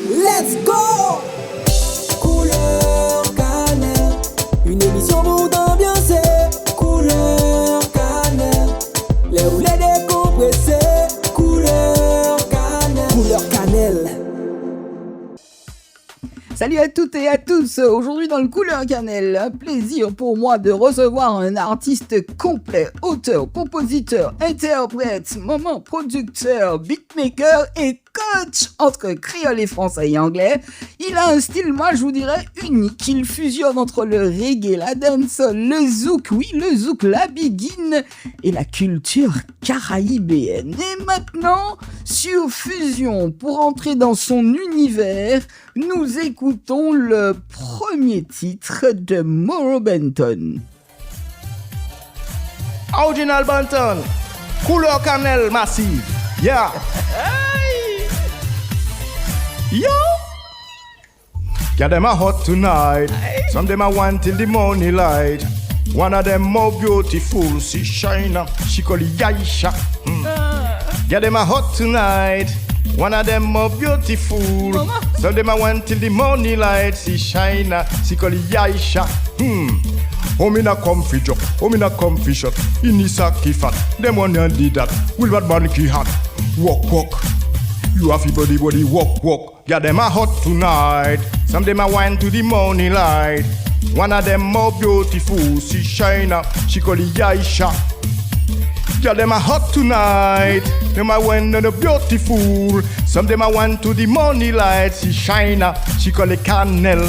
Let's go! Couleur cannelle, une émission pour t'ambiancer. Couleur cannelle, les roulets décompressés. Couleur cannelle, couleur cannelle. Salut à toutes et à tous, aujourd'hui dans le Couleur Cannelle, un plaisir pour moi de recevoir un artiste complet, auteur, compositeur, interprète, moment, producteur, beatmaker et coach entre créole et français et anglais. Il a un style, moi je vous dirais, unique. Il fusionne entre le reggae, la dancehall, le zouk, oui le zouk, la biguine et la culture caraïbéenne. Et maintenant, sur Fusion, pour entrer dans son univers, nous écoutons le premier titre de Mauro Benton. Original Benton, couleur cannelle massive, yeah. Yo! Yeah, them are hot tonight. Some them are want till the morning light. One of them more beautiful, she shine, she call it Yaisha. Yeah, them are hot tonight. One of them more beautiful. Some them are want till the morning light, she shine, she call it Yaisha. Home in a comfy job, home in a comfy shot. In the sacky fat, them one and did that. Will what man ki hat? Walk. You have your body, walk. Yeah, them are hot tonight. Some them are wine to the morning light. One of them more beautiful, she shine, she call it Yaisha. Yeah, them are hot tonight. Them are wine and beautiful. Some them are wine to the morning light, she shine, she call it Cannelle.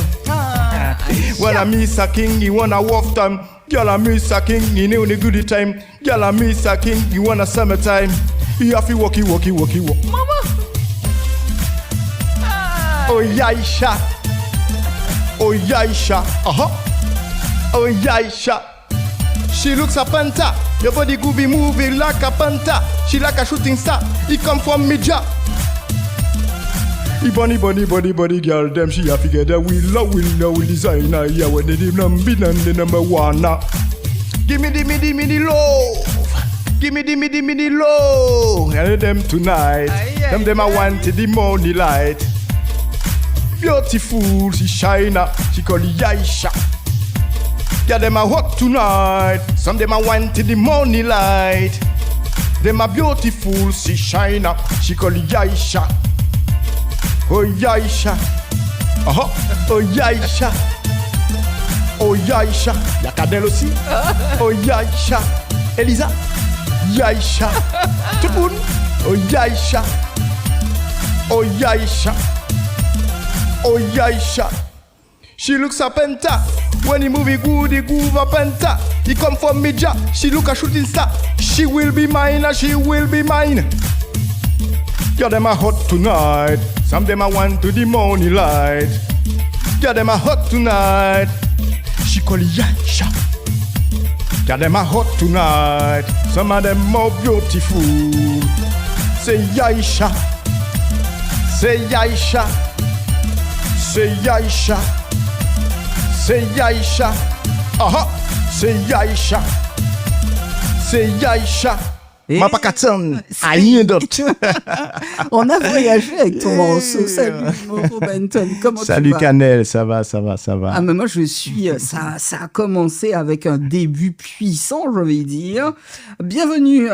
When I miss a king, you wanna wolf time. Girl, I miss a king, you know the good time. Girl, I miss a king, you wanna summertime. You have to walk. Mama! Oh Yaisha, oh Yaisha. She looks a panther, your body could be moving like a panther. She like a shooting star, he come from me job. He bunny girl, them she have to get a will designer. Yeah, when they number the number one. Give me the love. Give me the love. And them tonight, them I want the morning light. Beautiful, she shine, she call it Yaisha. Yeah, them are hot tonight. Some them are want the morning light. Them are beautiful, she shine, she call it Yaisha. Oh Yaisha, oh Yaisha, oh Yaisha. Y'a Cadel aussi. Oh Yaisha, Elisa, Yaisha, tout le monde. Oh Yaisha, oh Yaisha. Oh Yaisha, she looks a penta. When he move, he groove a penta. He come from me job, she look a shooting star. She will be mine, she will be mine. Yeah, them are hot tonight. Some them are want to the morning light. Yeah, them are hot tonight. She call it Yaisha. Yeah, them are hot tonight. Some of them more beautiful. Say Yaisha. Say Yaisha. Say Yaisha, say Yaisha, say Yaisha, say Yaisha. Ma pas qu'attendre, rien d'autre. On a voyagé avec ton morceau. Salut Mauro Benton, comment Salut tu vas? Cannelle, ça va. Ah mais moi je suis, ça a commencé avec un début puissant, je vais dire. Bienvenue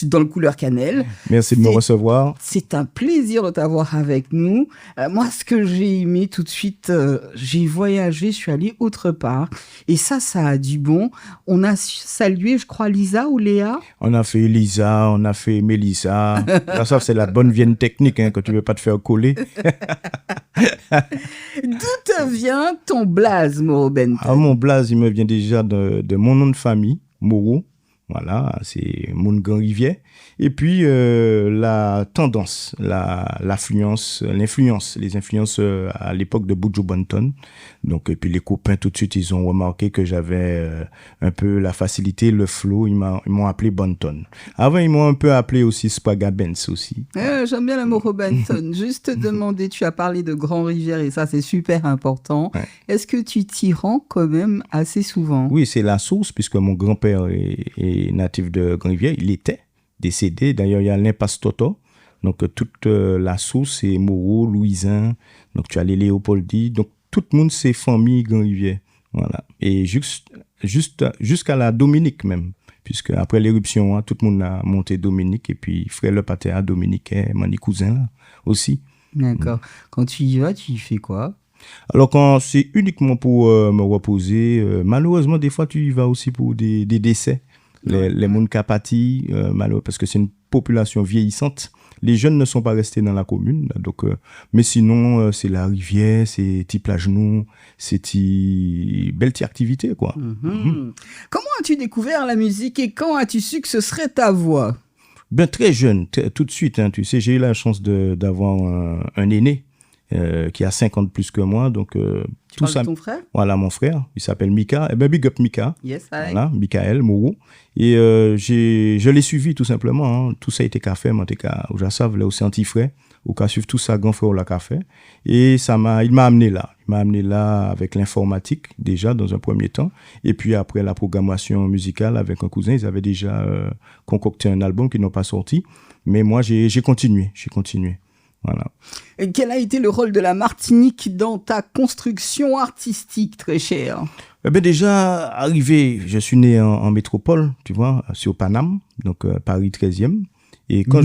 dans le Couleur Cannelle. Merci de me recevoir. C'est un plaisir de t'avoir avec nous. Moi ce que j'ai aimé tout de suite, j'ai voyagé, je suis allé autre part. Et ça a du bon. On a salué, je crois, Lisa ou Léa. On a fait Lisa, on a fait Mélissa. Ça c'est la bonne vieille technique quand tu veux pas te faire coller. D'où te vient ton blaze, Mauro Benton? Mon blaze, il me vient déjà de mon nom de famille, Mauro. Voilà, c'est mon grand rivière. Et puis la tendance, l'influence à l'époque de Buju Banton. Donc et puis les copains tout de suite ils ont remarqué que j'avais un peu la facilité, le flow. Ils m'ont appelé Banton. Avant ils m'ont un peu appelé aussi Spraga Benz aussi. J'aime bien l'amour Benton. Juste te demander, tu as parlé de Grand Rivière et ça c'est super important. Ouais. Est-ce que tu t'y rends quand même assez souvent? Oui, c'est la source puisque mon grand-père est natif de Grand Rivière. Il était décédé. D'ailleurs, il y a l'impasse Toto. Donc, toute la source, c'est Moreau, Louisin. Donc, tu as les Léopoldi. Donc, tout le monde, c'est famille Grand-Rivière. Voilà. Et jusqu'à la Dominique même. Puisque après l'éruption, tout le monde a monté Dominique. Et puis, frère Le Pater à Dominique, mon cousin là, aussi. D'accord. Quand tu y vas, tu y fais quoi? Alors, quand c'est uniquement pour me reposer, malheureusement, des fois, tu y vas aussi pour des décès. Les mondes capatis, malheureusement, parce que c'est une population vieillissante. Les jeunes ne sont pas restés dans la commune. Donc, mais sinon, c'est la rivière, c'est petit plage nou, c'est belle petite activité, quoi. Comment as-tu découvert la musique et quand as-tu su que ce serait ta voix? Ben, très jeune, tout de suite. Hein, tu sais, j'ai eu la chance d'avoir un aîné qui a 50 plus que moi. Donc, tu parles de ton frère? Voilà, mon frère. Il s'appelle Mika. Eh ben, big up Mika. Yes, hi. Voilà, Michael Moreau. Et je l'ai suivi tout simplement. Hein. Tout ça a été café, mais où je savais, là aussi anti-frais, où qu'a suivi tout ça, grand frère, la café. Et il m'a amené là. Il m'a amené là avec l'informatique, déjà, dans un premier temps. Et puis après, la programmation musicale avec un cousin. Ils avaient déjà concocté un album qui n'ont pas sorti. Mais moi, j'ai continué. Voilà. Et quel a été le rôle de la Martinique dans ta construction artistique, très cher? Eh ben déjà, arrivé, je suis né en métropole, tu vois, sur Paname, donc Paris 13e. Et quand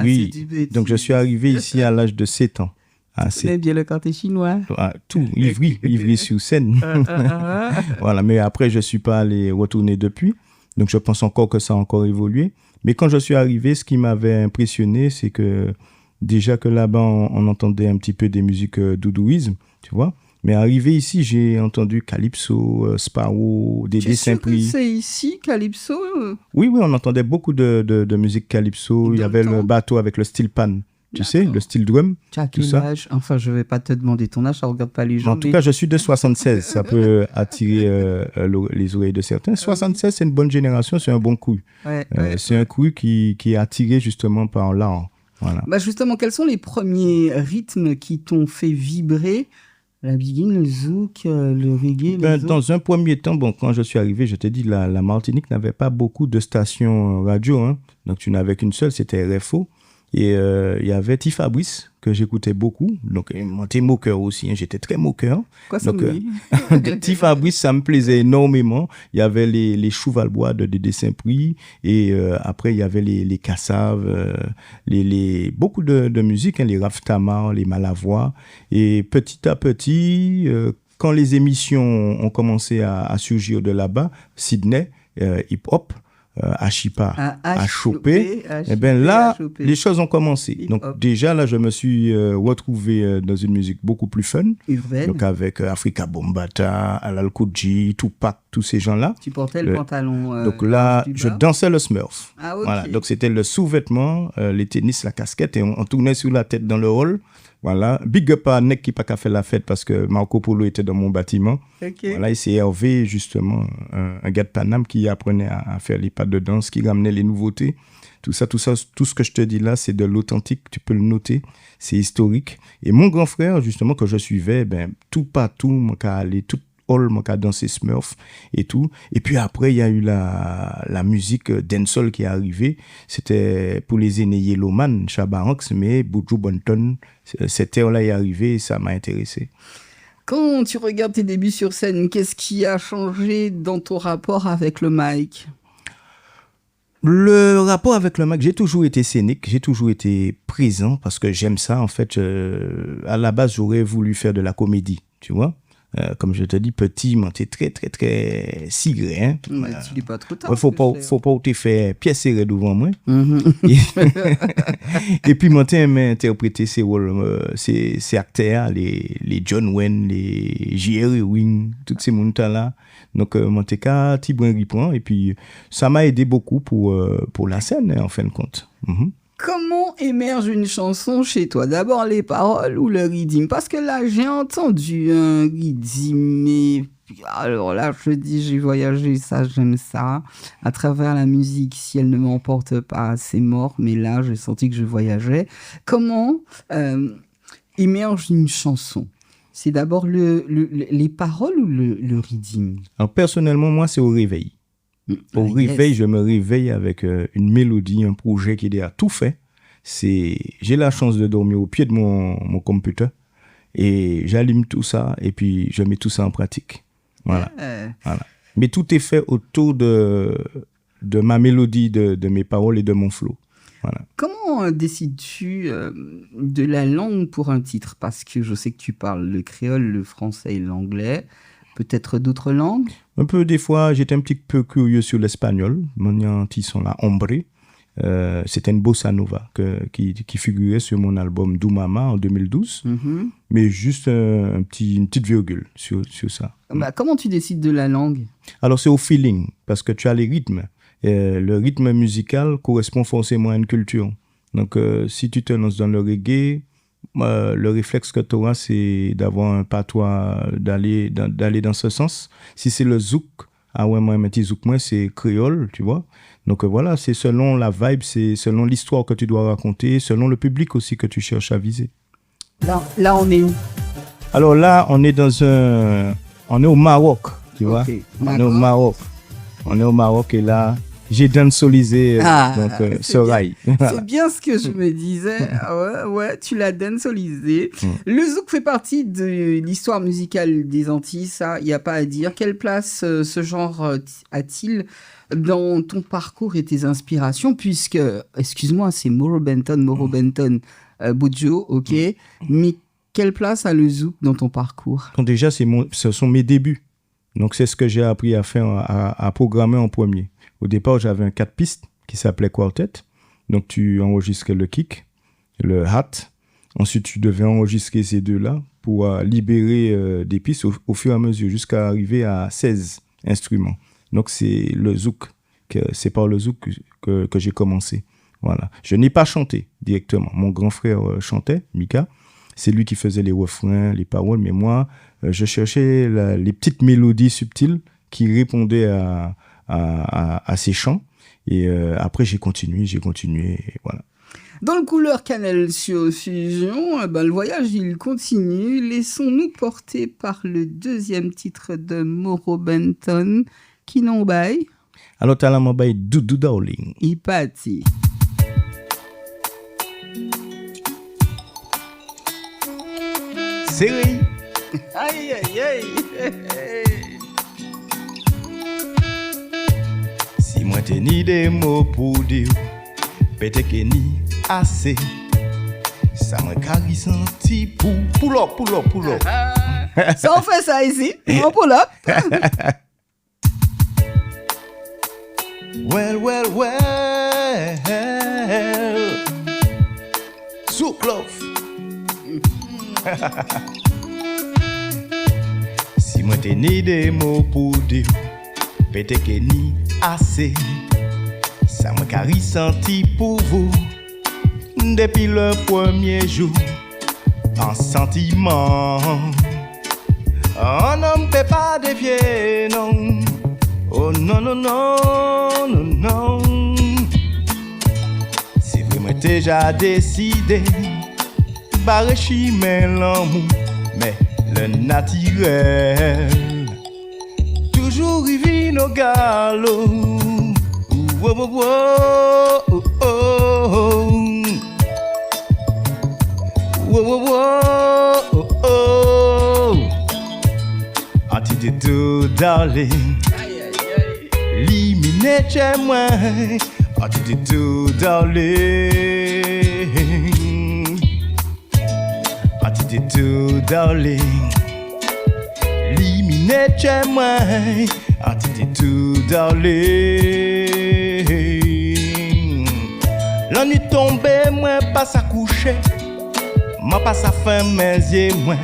oui, donc je suis arrivé ici à l'âge de 7 ans. Tu connais bien le quartier chinois? Tout, Ivry sur Seine. Voilà, mais après, je ne suis pas allé retourner depuis. Donc, je pense encore que ça a encore évolué. Mais quand je suis arrivé, ce qui m'avait impressionné, c'est que déjà que là-bas, on entendait un petit peu des musiques doudouisme, tu vois. Mais arrivé ici, j'ai entendu Calypso, Sparrow, Dédé Saint-Prix. C'est ici, Calypso? Oui, on entendait beaucoup de musique Calypso. Il y avait le bateau avec le steel pan, tu sais, le steel drum. Tu as quel âge? Enfin, je ne vais pas te demander ton âge, ça ne regarde pas les gens. En tout cas, je suis de 76. Ça peut attirer les oreilles de certains. 76, c'est une bonne génération, c'est un bon cru. C'est un cru qui est attiré justement par l'art. Voilà. Bah justement, quels sont les premiers rythmes qui t'ont fait vibrer? La biguine, le zouk, le reggae, dans un premier temps, quand je suis arrivé, je t'ai dit, la Martinique n'avait pas beaucoup de stations radio. Hein. Donc, tu n'avais qu'une seule, c'était RFO. Et il y avait T. Fabrice, que j'écoutais beaucoup. Donc, il m'était moqueur aussi. Hein. J'étais très moqueur. Quoi, ça donc, T. Fabrice, ça me plaisait énormément. Il y avait les Chouvalbois de Dédé Saint-Prix. Et après, il y avait les Cassaves, beaucoup de musique, hein, les Raftamar, les Malavoie. Et petit à petit, quand les émissions ont commencé à surgir de là-bas, Sydney, hip-hop, Achipa a chopé, et bien là, les choses ont commencé. Donc déjà, là, je me suis retrouvé dans une musique beaucoup plus fun. Urbaine. Donc avec Africa Bombata, Alal Kouji, Tupac, tous ces gens-là. Tu portais le pantalon donc là, je dansais le Smurf. Ah, okay. Voilà. Donc c'était le sous-vêtement, les tennis, la casquette, et on tournait sur la tête dans le hall. Voilà. Big up à Nek qui n'a pas fait la fête parce que Marco Polo était dans mon bâtiment. Okay. Voilà, et c'est Hervé, justement, un gars de Paname qui apprenait à faire les pas de danse, qui ramenait les nouveautés. Tout ça, tout ce que je te dis là, c'est de l'authentique, tu peux le noter, c'est historique. Et mon grand frère, justement, que je suivais, tout partout, moi, qu'à aller, tout hall, moi, qu'à danser Smurf et tout. Et puis après, il y a eu la musique dancehall qui est arrivée. C'était pour les aînés Yellowman, Chabaranx, mais Buju Banton, cette ère-là est arrivée et ça m'a intéressé. Quand tu regardes tes débuts sur scène, qu'est-ce qui a changé dans ton rapport avec le mic? Le rapport avec le mic, j'ai toujours été scénique, j'ai toujours été présent parce que j'aime ça. En fait, à la base, j'aurais voulu faire de la comédie, tu vois. Comme je te dis, petit, mais t'es très, très, très sigré. Hein. Mais tu dis pas trop tard. Faut pas te faire pièce serrée devant moi. Et puis, moi, t'aimais interpréter ces rôles, ces acteurs, les John Wayne, les J.R. Wing, tous ces montas-là. Donc, moi, t'es qu'à Tibouin Ripon. Et puis, ça m'a aidé beaucoup pour la scène, en fin de compte. Comment émerge une chanson chez toi? D'abord les paroles ou le rythme? Parce que là, j'ai entendu un rythme, mais alors là, je dis, j'ai voyagé, ça, j'aime ça. À travers la musique, si elle ne m'emporte pas, c'est mort. Mais là, j'ai senti que je voyageais. Comment émerge une chanson? C'est d'abord les paroles ou le rythme? Alors, personnellement, moi, c'est au réveil. Au réveil, je me réveille avec une mélodie, un projet qui est déjà tout fait. j'ai la chance de dormir au pied de mon computer et j'allume tout ça et puis je mets tout ça en pratique. Voilà. Voilà. Mais tout est fait autour de ma mélodie, de mes paroles et de mon flow. Voilà. Comment décides-tu de la langue pour un titre? Parce que je sais que tu parles le créole, le français et l'anglais. Peut-être d'autres langues? Un peu, des fois, j'étais un petit peu curieux sur l'espagnol. Mon petit son là, Hombre. C'était une bossa nova qui figurait sur mon album Doumama en 2012. Mais juste une petite virgule sur ça. Bah, comment tu décides de la langue? Alors, c'est au feeling, parce que tu as les rythmes. Le rythme musical correspond forcément à une culture. Donc, si tu te lances dans le reggae, le réflexe que tu auras, c'est d'avoir un patois, d'aller dans ce sens. Si c'est le zouk, moi, un petit zouk, moi, c'est créole, tu vois. Donc, voilà, c'est selon la vibe, c'est selon l'histoire que tu dois raconter, selon le public aussi que tu cherches à viser. Là, on est où? Alors là, on est on est au Maroc, tu vois. On est au Maroc. On est au Maroc et là, j'ai dansolisé ce rail. C'est bien ce que je me disais. Ouais, tu l'as dansolisé. Le zouk fait partie de l'histoire musicale des Antilles, ça, il n'y a pas à dire. Quelle place ce genre a-t-il dans ton parcours et tes inspirations? Puisque, excuse-moi, c'est Moro Benton, Buju, ok. Mais quelle place a le zouk dans ton parcours? Donc déjà, ce sont mes débuts. Donc, c'est ce que j'ai appris à faire, à programmer en premier. Au départ, j'avais un 4 pistes qui s'appelait Quartet. Donc, tu enregistrais le kick, le hat. Ensuite, tu devais enregistrer ces deux-là pour libérer des pistes au fur et à mesure jusqu'à arriver à 16 instruments. Donc, c'est le zouk. C'est par le zouk que j'ai commencé. Voilà. Je n'ai pas chanté directement. Mon grand frère chantait, Mika. C'est lui qui faisait les refrains, les paroles. Mais moi, je cherchais les petites mélodies subtiles qui répondaient à ces chants. Et après, j'ai continué, et voilà. Dans le Couleur Cannelle sur Fusion, le voyage, il continue. Laissons-nous porter par le deuxième titre de Moro Benton, qui n'en baille. Alors, t'as la m'baille Doudou Darling. Il parti. Série. Aïe, aïe, aïe. Si moi t'ai ni des mots pour dire, peut-être que ni assez. Ça m'a carré senti pour pull up. Ça, on fait ça ici. On pull up. Well. Souk love. Si moi t'ai ni des mots pour dire, peut-être que ni assez. Ça m'a carré senti pour vous depuis le premier jour. En sentiment, on ne peut pas défier, non. Oh non. Si vraiment déjà décidé, barre chimé l'amour, mais le naturel toujours y vit nos galops. Antidote, darling. Limine chez moi. Antidote, darling. Antidote, darling. Limine chez moi. Antidote, darling. La nuit tombée, moi pas à coucher. Moi pas à faire mes yeux, moi.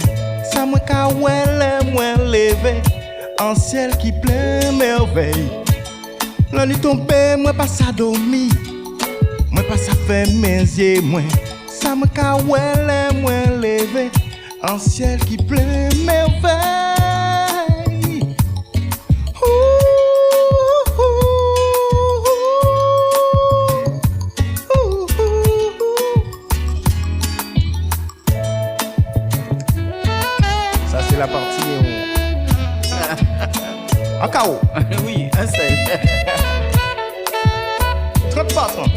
Ça me kawele, moi levé. En ciel qui plein merveille. La nuit tombée, moi pas à dormir. Moi pas à faire mes yeux, moi. Ça me kawele, moi levé. En ciel qui plein merveille. Ça c'est la partie en KO. Oui, un seul. 30 pas 30.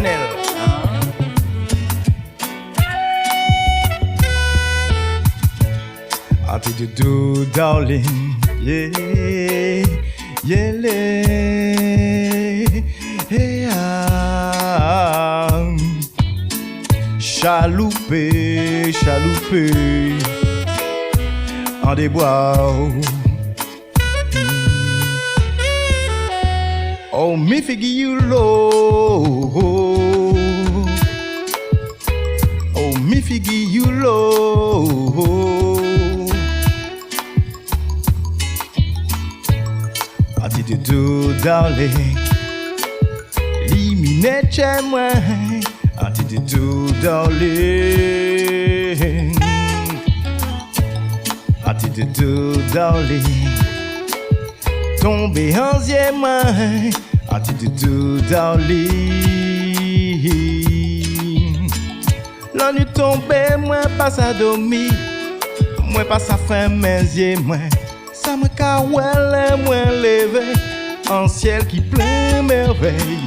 Canel. I did you do, darling? Yeah, yeah, yeah. Chaloupé, chaloupé, en des bois. Oh, me figure you low. Oh, me figure you low. I did you do, darling? Limine chez moi. I did you do, darling? I did you do, darling? Tomber en yeux, moi. I did you do, darling? La nuit tombée, moi pas à dormir, moi pas à faire mes yeux, moi. Ça me kawele, moi levé, en ciel qui plein merveille.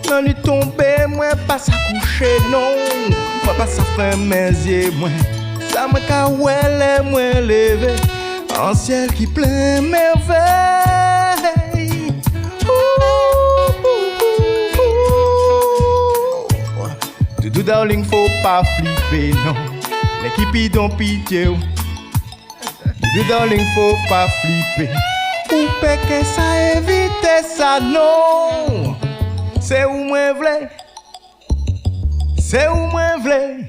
La nuit tombée, moi pas à coucher, non, moi pas à faire mes yeux, moi. Ça me kawele, moi levé, en ciel qui plein merveille. Doudou darling, faut pas flipper, non. L'équipe d'ont pitié. Doudou darling, faut pas flipper. Ou que ça évite ça, non. C'est où moi v'lais. C'est où moi v'lais.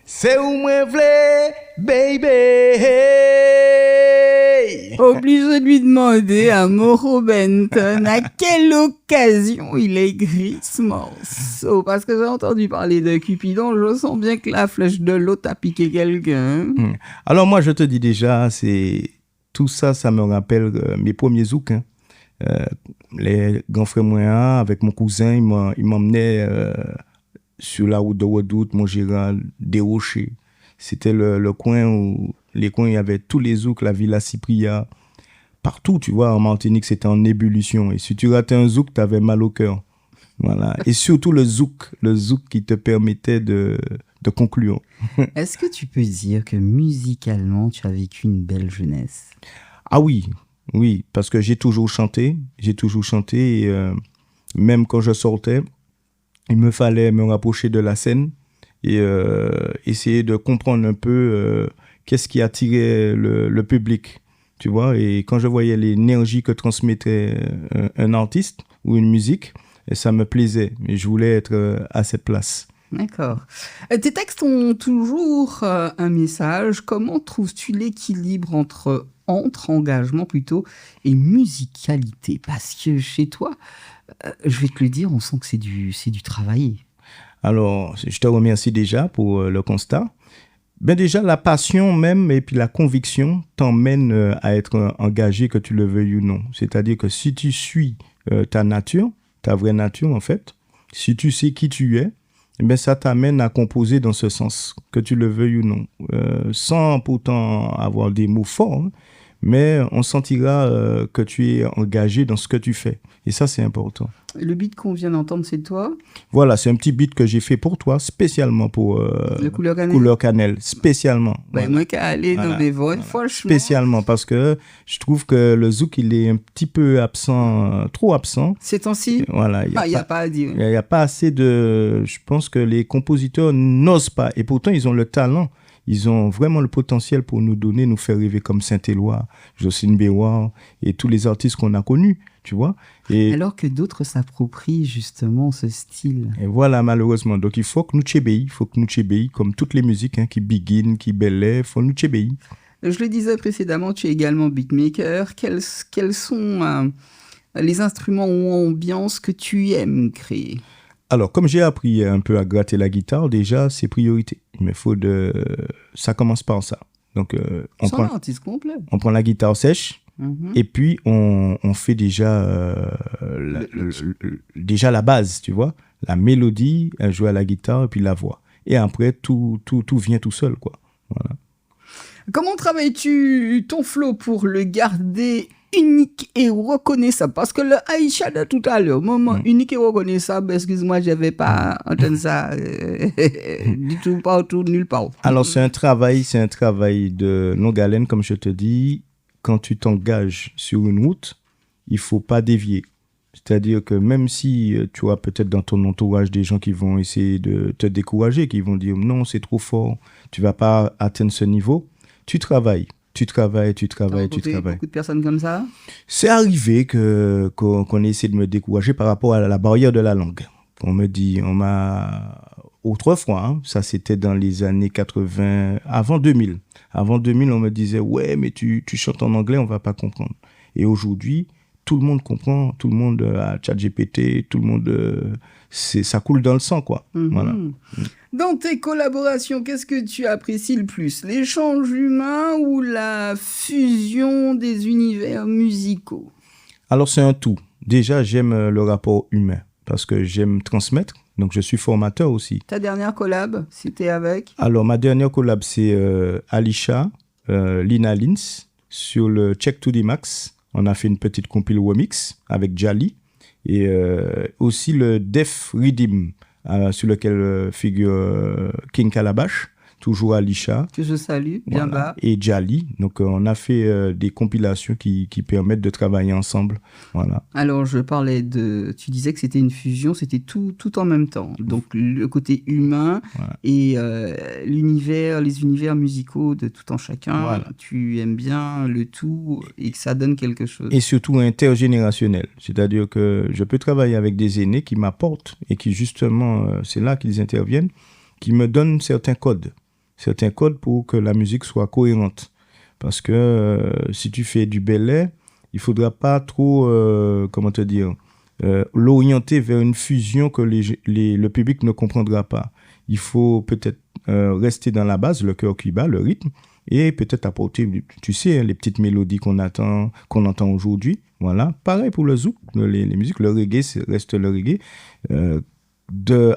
C'est où moi v'lais, baby. Obligé de lui demander à Mauro Benton à quelle occasion il a écrit ce morceau. Parce que j'ai entendu parler de Cupidon, je sens bien que la flèche de l'autre a piqué quelqu'un. Alors moi, je te dis déjà, tout ça, ça me rappelle mes premiers zouks. Hein. Les grands frères moyens, avec mon cousin, ils m'emmenaient sur la route de Redoute, Montgéral, des Rochers. C'était le coin où les coins, il y avait tous les zouks, la Villa Cypria, partout, tu vois, en Martinique, c'était en ébullition. Et si tu ratais un zouk, tu avais mal au cœur. Voilà. Et surtout le zouk qui te permettait de conclure. Est-ce que tu peux dire que musicalement, tu as vécu une belle jeunesse? Ah oui, parce que j'ai toujours chanté, et même quand je sortais, il me fallait me rapprocher de la scène et essayer de comprendre un peu qu'est-ce qui attirait le public, tu vois. Et quand je voyais l'énergie que transmettait un artiste ou une musique, ça me plaisait. Et je voulais être à cette place. D'accord. Tes textes ont toujours un message. Comment trouves-tu l'équilibre entre engagement plutôt et musicalité? Parce que chez toi, je vais te le dire, on sent que c'est du travail. Alors, je te remercie déjà pour le constat. Ben déjà, la passion même et puis la conviction t'emmènent à être engagé, que tu le veuilles ou non. C'est-à-dire que si tu suis ta nature, ta vraie nature en fait, si tu sais qui tu es, eh bien, ça t'amène à composer dans ce sens, que tu le veuilles ou non. Sans pourtant avoir des mots forts, hein, mais on sentira que tu es engagé dans ce que tu fais. Et ça, c'est important. Le beat qu'on vient d'entendre, c'est de toi? Voilà, c'est un petit beat que j'ai fait pour toi, spécialement pour le Couleur Cannelle. Couleur Cannelle, spécialement. Ben, moi qui aller dans des votes, franchement. Spécialement, parce que je trouve que le zouk, il est un petit peu absent, trop absent. Ces temps-ci? Voilà. Il n'y a pas à dire. Il n'y a pas assez de... Je pense que les compositeurs n'osent pas. Et pourtant, ils ont le talent. Ils ont vraiment le potentiel pour nous faire rêver comme Saint-Éloi, Jocelyne Béroir et tous les artistes qu'on a connus, tu vois. Et alors que d'autres s'approprient justement ce style. Et voilà, malheureusement. Donc, il faut que nous tchébeïs, comme toutes les musiques, hein, qui begin, qui belaient, il faut nous tchébeïs. Je le disais précédemment, tu es également beatmaker. Quels sont les instruments ou ambiances que tu aimes créer? Alors, comme j'ai appris un peu à gratter la guitare, déjà, c'est priorité. Il me faut ça commence par ça. Donc, on prend la guitare sèche, et puis on fait déjà la base, tu vois. La mélodie, jouer à la guitare, et puis la voix. Et après, tout vient tout seul, quoi. Voilà. Comment travailles-tu ton flow pour le garder unique et reconnaissable. Parce que le Aïcha de tout à l'heure, moment unique et reconnaissable, excuse-moi, je n'avais pas entendu ça du tout, partout, nulle part. Alors, c'est un travail de longue haleine, comme je te dis. Quand tu t'engages sur une route, il ne faut pas dévier. C'est-à-dire que même si tu as peut-être dans ton entourage des gens qui vont essayer de te décourager, qui vont dire non, c'est trop fort, tu ne vas pas atteindre ce niveau, tu travailles. Tu travailles. Beaucoup de personnes comme ça. C'est arrivé qu'on ait essayé de me décourager par rapport à la barrière de la langue. On m'a autrefois, hein, ça c'était dans les années 80, avant 2000. Avant 2000, on me disait ouais, mais tu chantes en anglais, on va pas comprendre. Et aujourd'hui, tout le monde comprend, tout le monde a ChatGPT, tout le monde, ça coule dans le sang, quoi. Voilà. Dans tes collaborations, qu'est-ce que tu apprécies le plus? L'échange humain ou la fusion des univers musicaux? Alors, c'est un tout. Déjà, j'aime le rapport humain parce que j'aime transmettre. Donc, je suis formateur aussi. Ta dernière collab, c'était avec? Alors, ma dernière collab, c'est Alisha, Lina Lins, sur le Check to the Max. On a fait une petite compile remix avec Jali. Et aussi le Def Redeem, sur lequel figure King Calabash, toujours Alisha. Que je salue, bien bas. Et Jali. Donc, on a fait des compilations qui permettent de travailler ensemble. Voilà. Alors, tu disais que c'était une fusion, c'était tout en même temps. Donc, le côté humain et les univers musicaux de tout en chacun. Voilà. Tu aimes bien le tout et que ça donne quelque chose. Et surtout intergénérationnel. C'est-à-dire que je peux travailler avec des aînés qui m'apportent et qui, justement, c'est là qu'ils interviennent, qui me donnent certains codes pour que la musique soit cohérente. Parce que si tu fais du ballet, il ne faudra pas trop, l'orienter vers une fusion que le public ne comprendra pas. Il faut peut-être rester dans la base, le cœur qui bat, le rythme, et peut-être apporter, tu sais, les petites mélodies qu'on entend aujourd'hui. Voilà. Pareil pour le zouk, les musiques, le reggae, reste le reggae.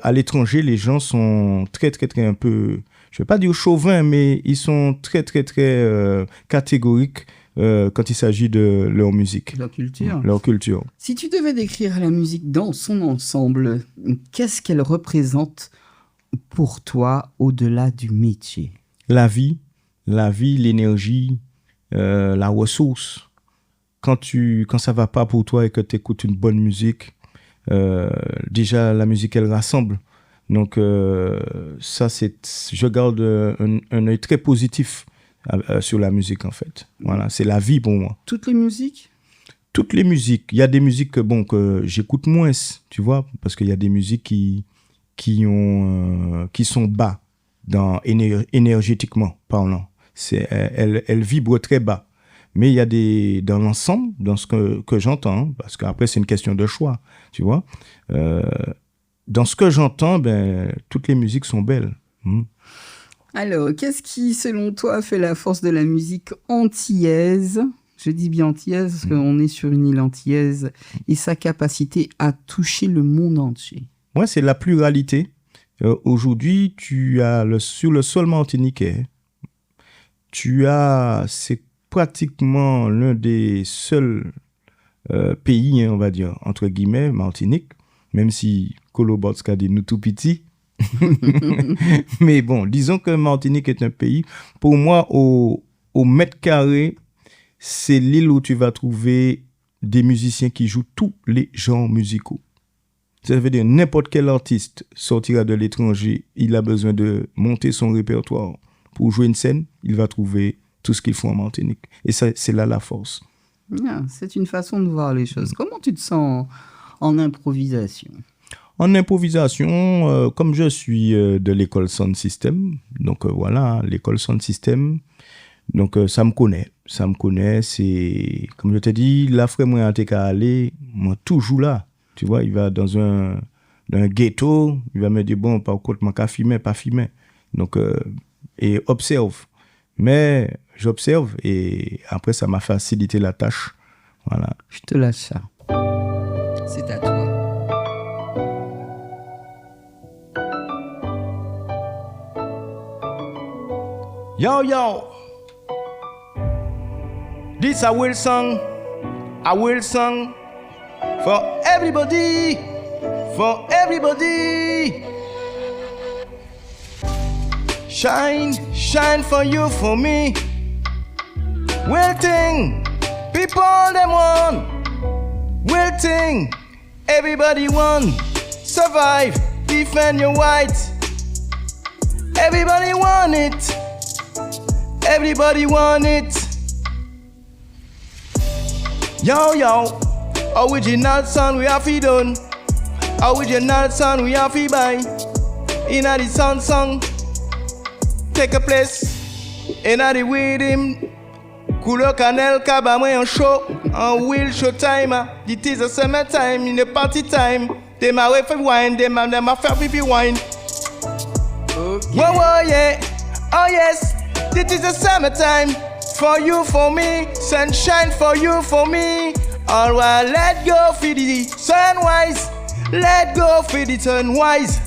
À l'étranger, les gens sont très, très, très un peu... Je ne vais pas dire chauvin, mais ils sont très, très, très catégoriques quand il s'agit de leur musique. Leur culture. Si tu devais décrire la musique dans son ensemble, qu'est-ce qu'elle représente pour toi au-delà du métier? La vie, l'énergie, la ressource. Quand ça ne va pas pour toi et que tu écoutes une bonne musique, déjà la musique, elle rassemble. Donc, je garde un œil très positif sur la musique, en fait. Voilà, c'est la vie pour moi. Toutes les musiques? Toutes les musiques. Il y a des musiques que j'écoute moins, tu vois, parce qu'il y a des musiques qui sont bas, énergétiquement parlant. Elles vibrent très bas. Mais il y a dans l'ensemble, dans ce que j'entends, parce qu'après, c'est une question de choix, tu vois. Dans ce que j'entends, toutes les musiques sont belles. Alors, qu'est-ce qui, selon toi, fait la force de la musique antillaise? Je dis bien antillaise parce qu'on est sur une île antillaise et sa capacité à toucher le monde entier. Moi, c'est la pluralité. Aujourd'hui, sur le sol martiniquais, c'est pratiquement l'un des seuls pays, on va dire, entre guillemets, Martinique, même si Kolobotska dit nous tout petit. Mais bon, disons que Martinique est un pays, pour moi, au mètre carré, c'est l'île où tu vas trouver des musiciens qui jouent tous les genres musicaux. Ça veut dire n'importe quel artiste sortira de l'étranger, il a besoin de monter son répertoire. Pour jouer une scène, il va trouver tout ce qu'il faut en Martinique. Et ça, c'est là la force. C'est une façon de voir les choses. Comment tu te sens en improvisation? En improvisation, comme je suis de l'école Sound System, donc voilà, l'école Sound System, donc ça me connaît, c'est, comme je te dis, là, frère, moi, à TK aller, moi, toujours là, tu vois, il va dans un ghetto, il va me dire, bon, par contre, moi, pas filmer, donc, et observe, mais j'observe, et après, ça m'a facilité la tâche, voilà. Je te lâche ça, c'est à toi. Yo, this a Will song I will sing for everybody, for everybody. Shine, shine for you, for me. Wilting, people them want. Wilting, everybody want. Survive, defend your rights. Everybody want it. Everybody want it. Yo, yo, original sound we have to done. Original sound we have to buy. In a the sound song, take a place. In a the rhythm, Couleur Cannelle, Kaba, moi en show. En will show time. It is a summer time, in a party time. They ma way for wine, they ma fair pipi wine. Ok. Whoa, whoa, yeah. Oh, yes. This is the summertime. For you, for me. Sunshine for you, for me. Alright, let go for the sunrise. Let go for the sunrise.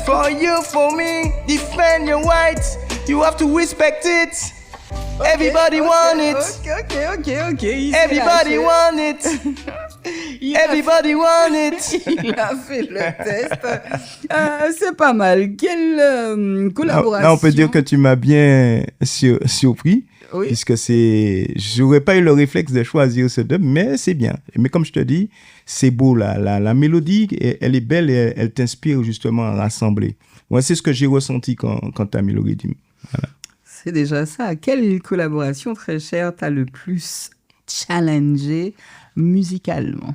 For you, for me. Defend your rights. You have to respect it. Everybody want it. Ok. Everybody want it. Everybody want it. Il a fait le test. C'est pas mal. Quelle collaboration? Là, on peut dire que tu m'as bien surpris. Oui. Puisque j'aurais pas eu le réflexe de choisir ce dub, mais c'est bien. Mais comme je te dis, c'est beau, la mélodie, elle est belle et elle t'inspire justement à rassembler. Moi, c'est ce que j'ai ressenti quand tu as mis le rythme. Voilà. C'est déjà ça. Quelle collaboration, très chère, t'as le plus challengé musicalement?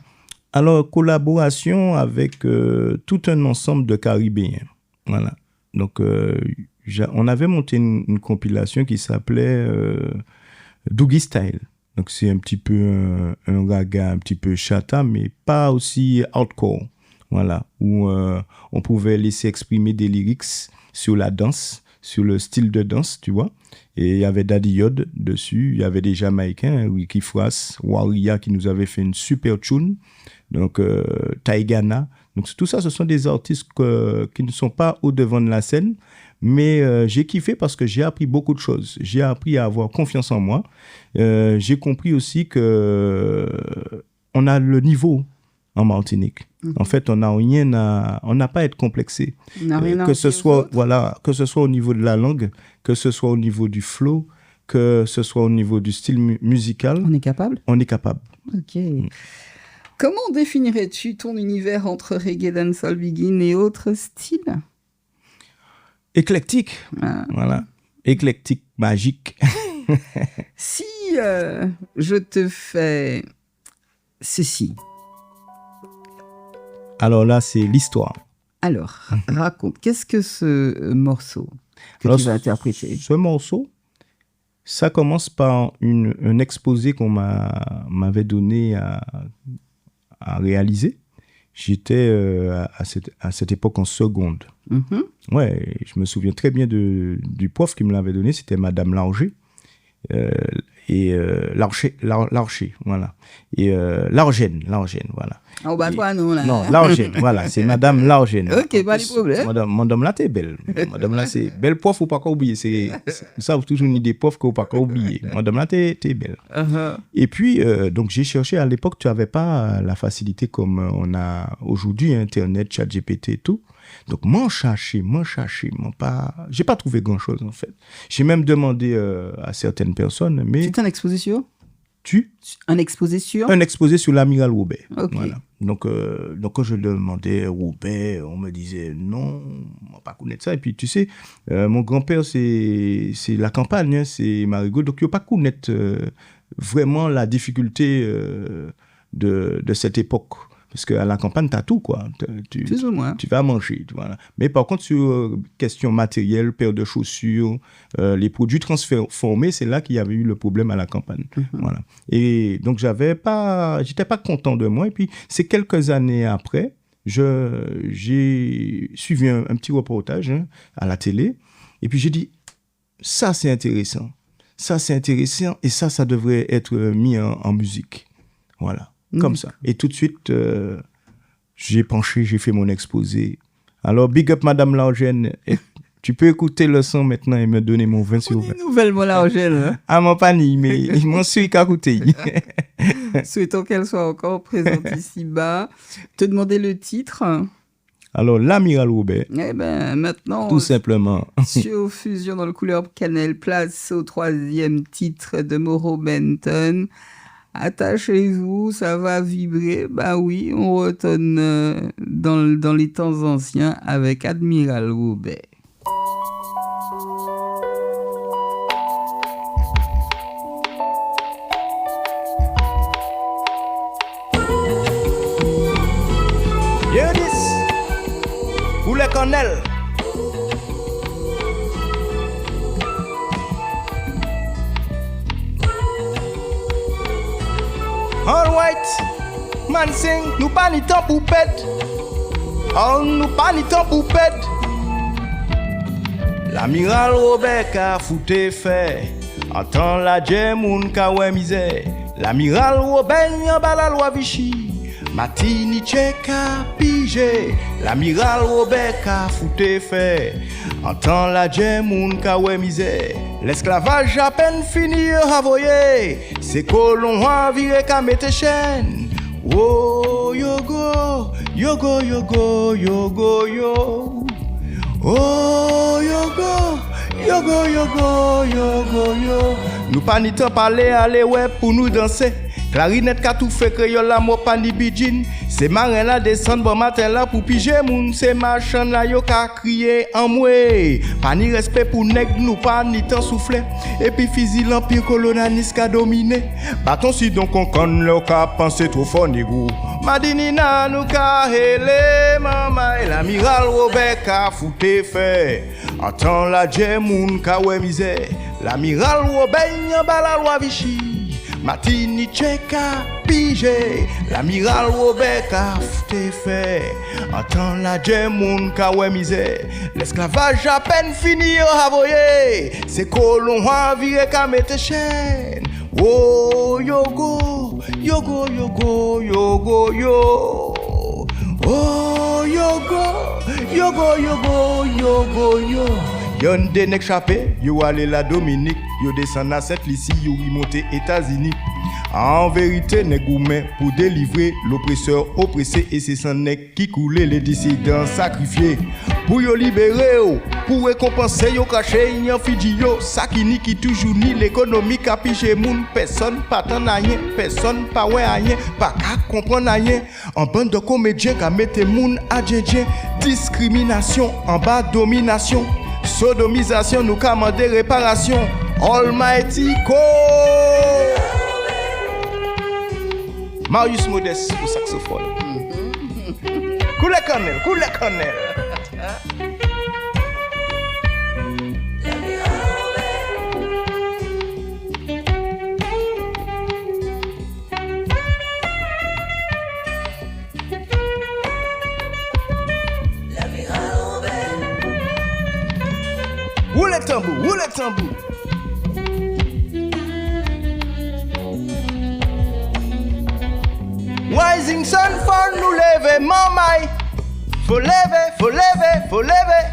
Alors, collaboration avec tout un ensemble de Caribéens. Voilà. Donc, on avait monté une compilation qui s'appelait Doogie Style. Donc, c'est un petit peu un raga, un petit peu chata, mais pas aussi hardcore. Voilà. Où on pouvait laisser exprimer des lyrics sur la danse, sur le style de danse, tu vois. Et il y avait Daddy Yod dessus, il y avait des Jamaïcains, Ricky Frost, Waria qui nous avait fait une super tune, donc Taigana. Donc tout ça, ce sont des artistes qui ne sont pas au devant de la scène, mais j'ai kiffé parce que j'ai appris beaucoup de choses. J'ai appris à avoir confiance en moi. J'ai compris aussi que on a le niveau en Martinique. Mm-hmm. En fait, on n'a pas à être complexé. Que ce soit au niveau de la langue, que ce soit au niveau du flow, que ce soit au niveau du style musical. On est capable? On est capable. Ok. Comment définirais-tu ton univers entre reggae, dancehall, begin et autres styles? Éclectique. Ah. Voilà. Éclectique, magique. Si je te fais ceci. Alors là, c'est l'histoire. Alors, raconte, qu'est-ce que ce morceau que tu vas interpréter? Ce morceau, ça commence par un exposé qu'on m'avait donné à réaliser. J'étais à cette époque en seconde. Mm-hmm. Ouais, je me souviens très bien du prof qui me l'avait donné, c'était Madame Larger. Larcher, voilà. Et Largène, voilà. Oh, bah, toi, non, là. Non, Largène, voilà, c'est Madame Largène. Ok, pas de problème. Madame là, t'es belle. Madame là, c'est belle prof, faut pas oublier. C'est ça, vous toujours une des profs qu'il faut pas oublier. Madame là, t'es belle. Uh-huh. Et puis, donc, j'ai cherché, à l'époque, tu avais pas la facilité comme on a aujourd'hui, Internet, ChatGPT et tout. Donc, j'ai pas trouvé grand-chose, en fait. J'ai même demandé à certaines personnes, mais... C'est un exposé sur? Un exposé sur? Un exposé sur l'amiral Roubaix. Okay. Voilà. Donc, quand je demandais Roubaix, on me disait non, on va pas connaître ça. Et puis, tu sais, mon grand-père, c'est la campagne, hein, c'est Marigot. Donc, il ne faut pas connaître vraiment la difficulté de cette époque. Parce qu'à la campagne, tu as tout, quoi. Tu vas manger. Voilà. Mais par contre, sur question matérielle, paire de chaussures, les produits transformés, c'est là qu'il y avait eu le problème à la campagne. Mm-hmm. Voilà. Et donc, j'étais pas content de moi. Et puis, c'est quelques années après, j'ai suivi un petit reportage à la télé. Et puis, j'ai dit, ça, c'est intéressant. Ça, c'est intéressant. Et ça devrait être mis en musique. Voilà. Comme ça. Et tout de suite, j'ai fait mon exposé. Alors, big up Madame Largène. Tu peux écouter le son maintenant et me donner mon 20 sur 20. Nouvelle, mon Largène. Ah, mon panier, mais je m'en suis qu'à écouter. Souhaitons qu'elle soit encore présente ici-bas. Te demander le titre. Alors, l'Amiral Robert, Eh ben, maintenant, tout simplement. sur Fusion dans le couleur cannelle, place au 3e titre de Mauro Benton. Attachez-vous, ça va vibrer. Bah oui, on retourne dans les temps anciens avec Admiral Robert. Hear this? Pour les cannelles. All right, man sing, nous pas ni temps pour pète. Oh, nous pas ni temps pour pète. L'amiral Robert ka fouté fait. Entend la djemoun ka wè misère. L'amiral Robert yon ba la loi Vichy. Matini ka pige. L'amiral Robert ka fouté fait. Entend la djemoun ka wè misère. L'esclavage à peine fini à voyer. C'est colons à virer qu'à mettre chaîne. Oh, yogo, yogo, yogo, yogo, yo. Oh, yogo, yogo, yogo, yogo, yo. Nous pas ni temps parler, aller ouais pour nous danser. Clarinette ka tout fait créole la mo pa ni bidjin. C'est marin la descendre bon matin là pour piger moun. C'est machin là yo ka crier en moué. Pas ni respect pour nèg nous pas ni temps souffler. Et puis fusil l'empire colonialiste ka dominé. Bâton si donc on conne le ka penser trop fort négou. Madinina nous ka hele mama et l'amiral Robert ka fouté fait. Entend la djemoun ka wè misère. L'amiral Robert yon ba la loi Vichy. Matini ka pige. L'amiral Robert ka fouté fait. Entend la djemoun ka wè misère. L'esclavage à peine fini à voyer. C'est colons à virer ka mette chaîne. Oh yogo, yogo, yogo, yogo, yo. Oh yogo, yogo, yogo, yogo, yo. Yon de nek chapé, yo allé la Dominique, yo descend à Saint-Lucie, yo y monté États-Unis. En vérité, nèg goumen pour délivrer l'oppresseur oppressé et c'est sans nèg qui coulait les dissidents sacrifiés. Pour yo libérer, pour récompenser yo caché, yon fidji yo, ça qui toujours ni l'économie capiche moun, personne pas tan rien, personne pas ouais rien, pas qu'à comprendre rien. En bande de comédiens qui mette moun adjedjen, discrimination en bas domination. Sodomisation, nous commande réparation. Almighty Co. Marius Modeste au saxophone. Coule cannelle, coule cannelle. Roule le tambour, roule le tambour. Rising sun for nous lever, mamai. Faut lever, faut lever, faut lever.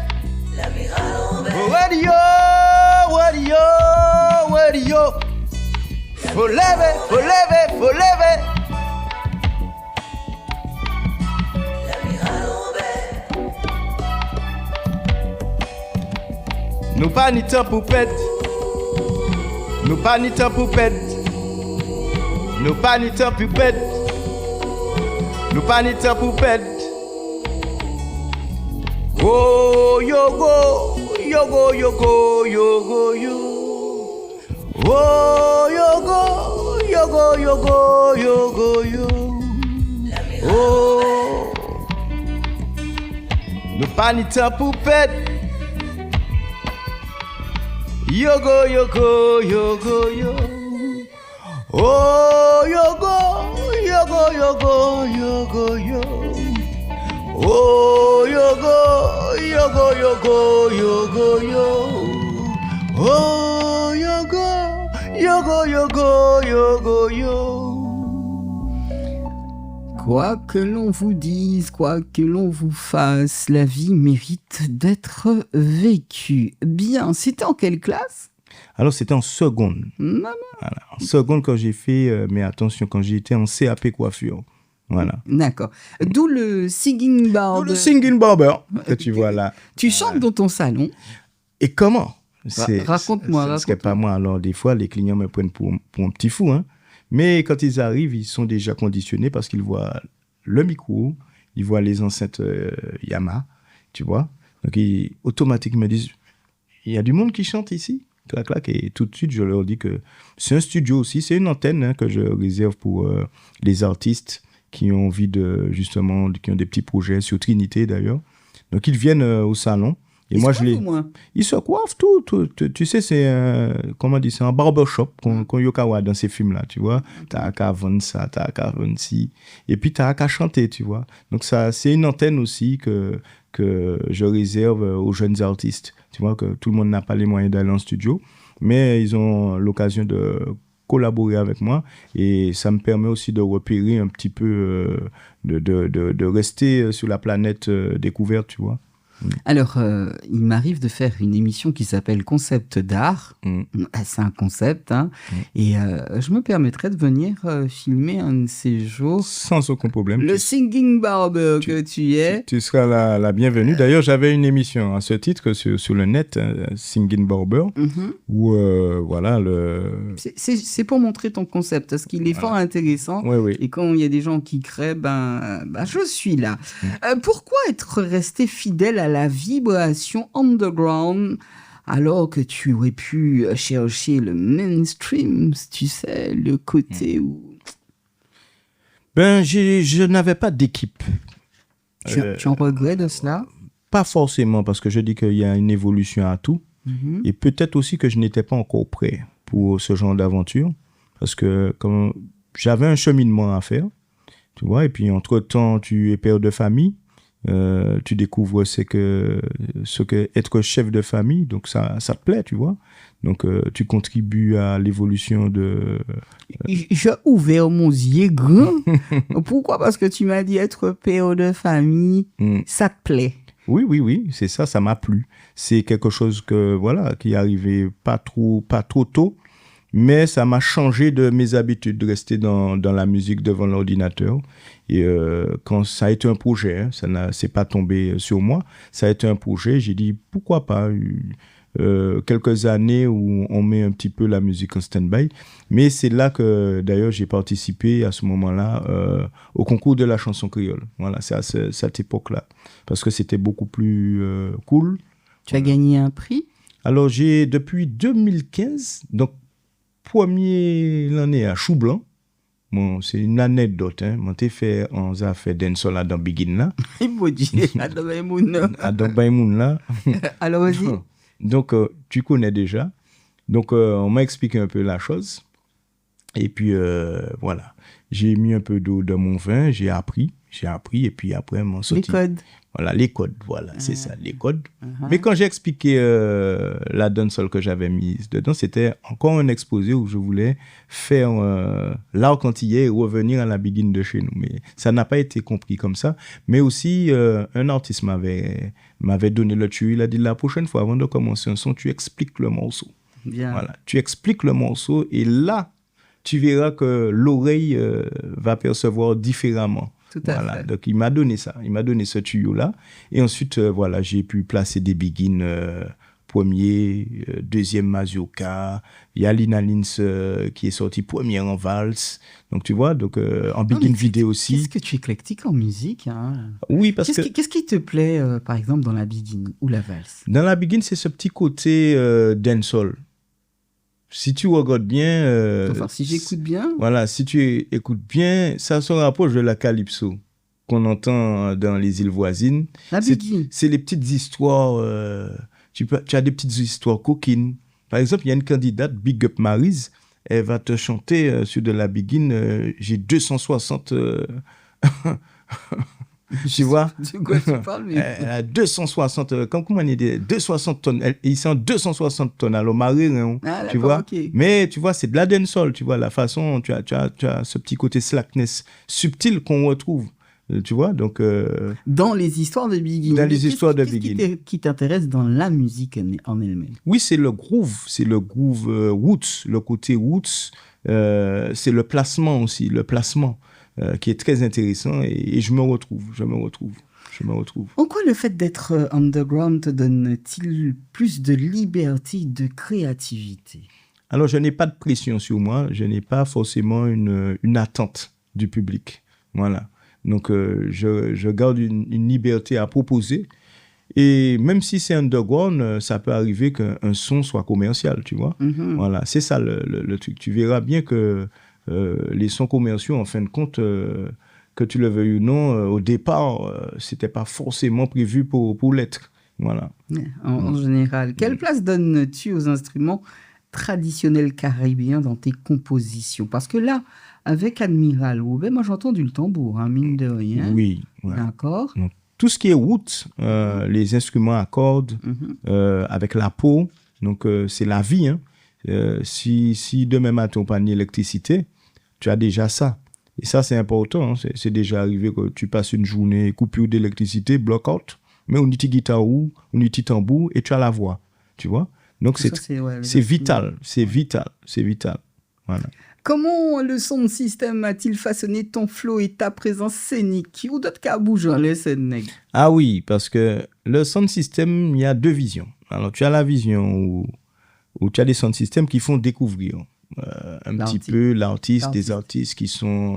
Radio, radio, radio. Faut lever, faut lever, faut lever. Nous pas ni temps pour pète. Nous pas ni temps pour pète. Nous pas ni temps pour pète. Nous pas ni temps pour pète. Oh yogo, yogo, yogo, yogo, yo. Oh yogo, yogo, yogo, yogo, yo. Oh. Nous pas ni temps pour pète. Yogo, yogo, yogo, yo. Oh, yogo, yogo, yogo, yogo, yo. Oh, yogo, yogo, yogo, yogo, yo. Oh, yogo, yogo, yogo, yogo, yo. Quoi que l'on vous dise, quoi que l'on vous fasse, la vie mérite d'être vécue. Bien, c'était en quelle classe ? Alors, c'était en seconde. Maman. Voilà. En seconde, quand j'ai fait, mais attention, quand j'étais en CAP coiffure. Voilà. D'accord. D'où le singing bar. Le singing barber, que tu vois là. Tu chantes dans ton salon. Et comment? Raconte-moi. Ce n'est pas moi. Alors, des fois, les clients me prennent pour un petit fou. Hein. Mais quand ils arrivent, ils sont déjà conditionnés parce qu'ils voient le micro, ils voient les enceintes Yamaha, tu vois. Donc, automatiquement, ils me disent, il y a du monde qui chante ici. Clac, clac. Et tout de suite, je leur dis que c'est un studio aussi, c'est une antenne hein, que je réserve pour les artistes qui ont envie justement, qui ont des petits projets sur Trinité d'ailleurs. Donc, ils viennent au salon. Et moi, ils se coiffent tout. Tu sais, c'est comment dire, c'est un barbershop qu'on yokawa dans ces films-là, tu vois. T'as qu'à vendre ça, t'as qu'à vendre ci. Et puis, t'as qu'à chanter, tu vois. Donc, ça, c'est une antenne aussi que je réserve aux jeunes artistes. Tu vois, que tout le monde n'a pas les moyens d'aller en studio. Mais ils ont l'occasion de collaborer avec moi. Et ça me permet aussi de repérer un petit peu, de rester sur la planète découverte, tu vois. Alors, il m'arrive de faire une émission qui s'appelle Concept d'art. C'est un concept, hein. Et je me permettrai de venir filmer un de ces jours. Sans aucun problème. Le singing barber que tu es. Tu seras la bienvenue. D'ailleurs, j'avais une émission à ce titre sur le net, Singing Barber, où, voilà, C'est pour montrer ton concept, parce qu'il est fort intéressant. Oui. Et quand il y a des gens qui créent, je suis là. Pourquoi être resté fidèle à la vibration underground alors que tu aurais pu chercher le mainstream, tu sais, le côté où... Je n'avais pas d'équipe. Tu en regrettes de cela? Pas forcément, parce que je dis qu'il y a une évolution à tout. Et peut-être aussi que je n'étais pas encore prêt pour ce genre d'aventure, parce que comme j'avais un cheminement à faire, tu vois, et puis entre-temps, tu es père de famille. Tu découvres ce que être chef de famille, donc ça te plaît, tu vois. Donc tu contribues à l'évolution de... J'ai ouvert mon yeux grand. Pourquoi? Parce que tu m'as dit être père de famille, ça te plaît. Oui, c'est ça, ça m'a plu. C'est quelque chose qui est arrivé pas trop tôt, mais ça m'a changé de mes habitudes de rester dans la musique devant l'ordinateur. Et quand ça a été un projet, c'est pas tombé sur moi, ça a été un projet, j'ai dit pourquoi pas quelques années où on met un petit peu la musique en stand-by. Mais c'est là que d'ailleurs j'ai participé à ce moment-là au concours de la chanson créole. Voilà, c'est à cette époque-là. Parce que c'était beaucoup plus cool. Tu as gagné un prix? Alors depuis 2015, donc première année à Chou Blanc. Bon, c'est une anecdote, hein. Moi, j'ai fait en affaire dancehall à dans Begin là. Il m'a dit, à dans Baymoun là. Alors, vas-y. Donc, tu connais déjà. Donc, on m'a expliqué un peu la chose. Et puis, voilà. J'ai mis un peu d'eau dans mon vin, j'ai appris. Et puis après, m'en sorti. Les codes. Voilà, les codes, voilà, c'est ça, les codes. Mais quand j'ai expliqué la dancehall que j'avais mise dedans, c'était encore un exposé où je voulais faire l'arc antillais et revenir à la begin de chez nous. Mais ça n'a pas été compris comme ça. Mais aussi, un artiste m'avait donné le tuyau. Il a dit, la prochaine fois, avant de commencer un son, tu expliques le morceau. Bien. Voilà, tu expliques le morceau et là, tu verras que l'oreille va percevoir différemment. Tout à fait. Donc, il m'a donné ça. Il m'a donné ce tuyau-là. Et ensuite, voilà, j'ai pu placer des begins premier, deuxième Mazioka. Il y a Lina Lins qui est sorti première en valse. Donc, tu vois, donc, en begin vidéo aussi. Qu'est-ce que tu es éclectique en musique, hein? Oui, parce que... Qu'est-ce qui te plaît, par exemple, dans la begin ou la valse? Dans la begin, c'est ce petit côté dancehall. Si tu regardes bien... Enfin, si j'écoute bien... Voilà, si tu écoutes bien, ça se rapproche de la calypso qu'on entend dans les îles voisines. La begin. C'est les petites histoires... tu as des petites histoires coquines. Par exemple, il y a une candidate, Big Up Maryse, elle va te chanter sur de la begin. J'ai 260... Tu vois? De quoi tu parles, mais... Elle a 260, comment on dit, 260 tonnes. Ils sont 260 tonnes à l'Omarin, tu vois? Okay. Mais tu vois, c'est de la dancehall, tu vois, la façon, tu as ce petit côté slackness subtil qu'on retrouve tu vois. Donc, Dans les histoires de Biggie. Dans les histoires de Qu'est-ce Biggie. qui t'intéresse dans la musique en elle-même? oui, c'est le groove roots, le côté roots. C'est le placement aussi, qui est très intéressant et je me retrouve. En quoi le fait d'être underground te donne-t-il plus de liberté, de créativité? Alors, je n'ai pas de pression sur moi, je n'ai pas forcément une attente du public. Voilà. Donc, je garde une liberté à proposer. Et même si c'est underground, ça peut arriver qu'un son soit commercial, tu vois. Mhm. Voilà, c'est ça le truc. Tu verras bien que les sons commerciaux, en fin de compte, que tu le veuilles ou non, au départ, c'était pas forcément prévu pour l'être. Voilà. En général, quelle place donnes-tu aux instruments traditionnels caribéens dans tes compositions? Parce que là, avec Admiral Roubaix, moi j'ai entendu le tambour, hein, mine de rien. Oui. Ouais. D'accord. Donc, tout ce qui est wood, les instruments à cordes, avec la peau, donc c'est la vie. Hein. Si demain matin on n'a pas d'électricité, tu as déjà ça. Et ça, c'est important. Hein. C'est déjà arrivé que tu passes une journée coupure d'électricité, block-out, mais on utilise guitare ou on utilise tambour et tu as la voix. Tu vois? Donc, c'est vital. C'est vital. C'est vital. Voilà. Comment le son de système a-t-il façonné ton flow et ta présence scénique? Ou d'autres cas bougeant les scènes? Ah oui, parce que le sound system, il y a deux visions. Alors, tu as la vision où tu as des sound systems qui font découvrir un petit peu l'artiste, des artistes qui sont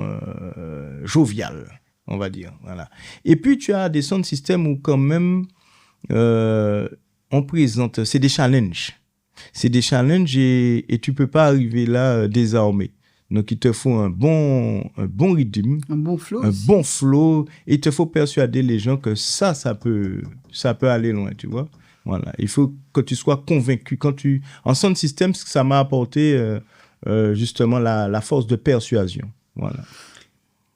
joviales, on va dire. Voilà. Et puis, tu as des sound systems où quand même, on présente, c'est des challenges. C'est des challenges et tu peux pas arriver là désarmé. Donc, il te faut un bon rythme, un bon flow, bon flow, et il te faut persuader les gens que ça peut aller loin, tu vois. Voilà. Il faut que tu sois convaincu. En sound system, ça m'a apporté justement la force de persuasion. Voilà.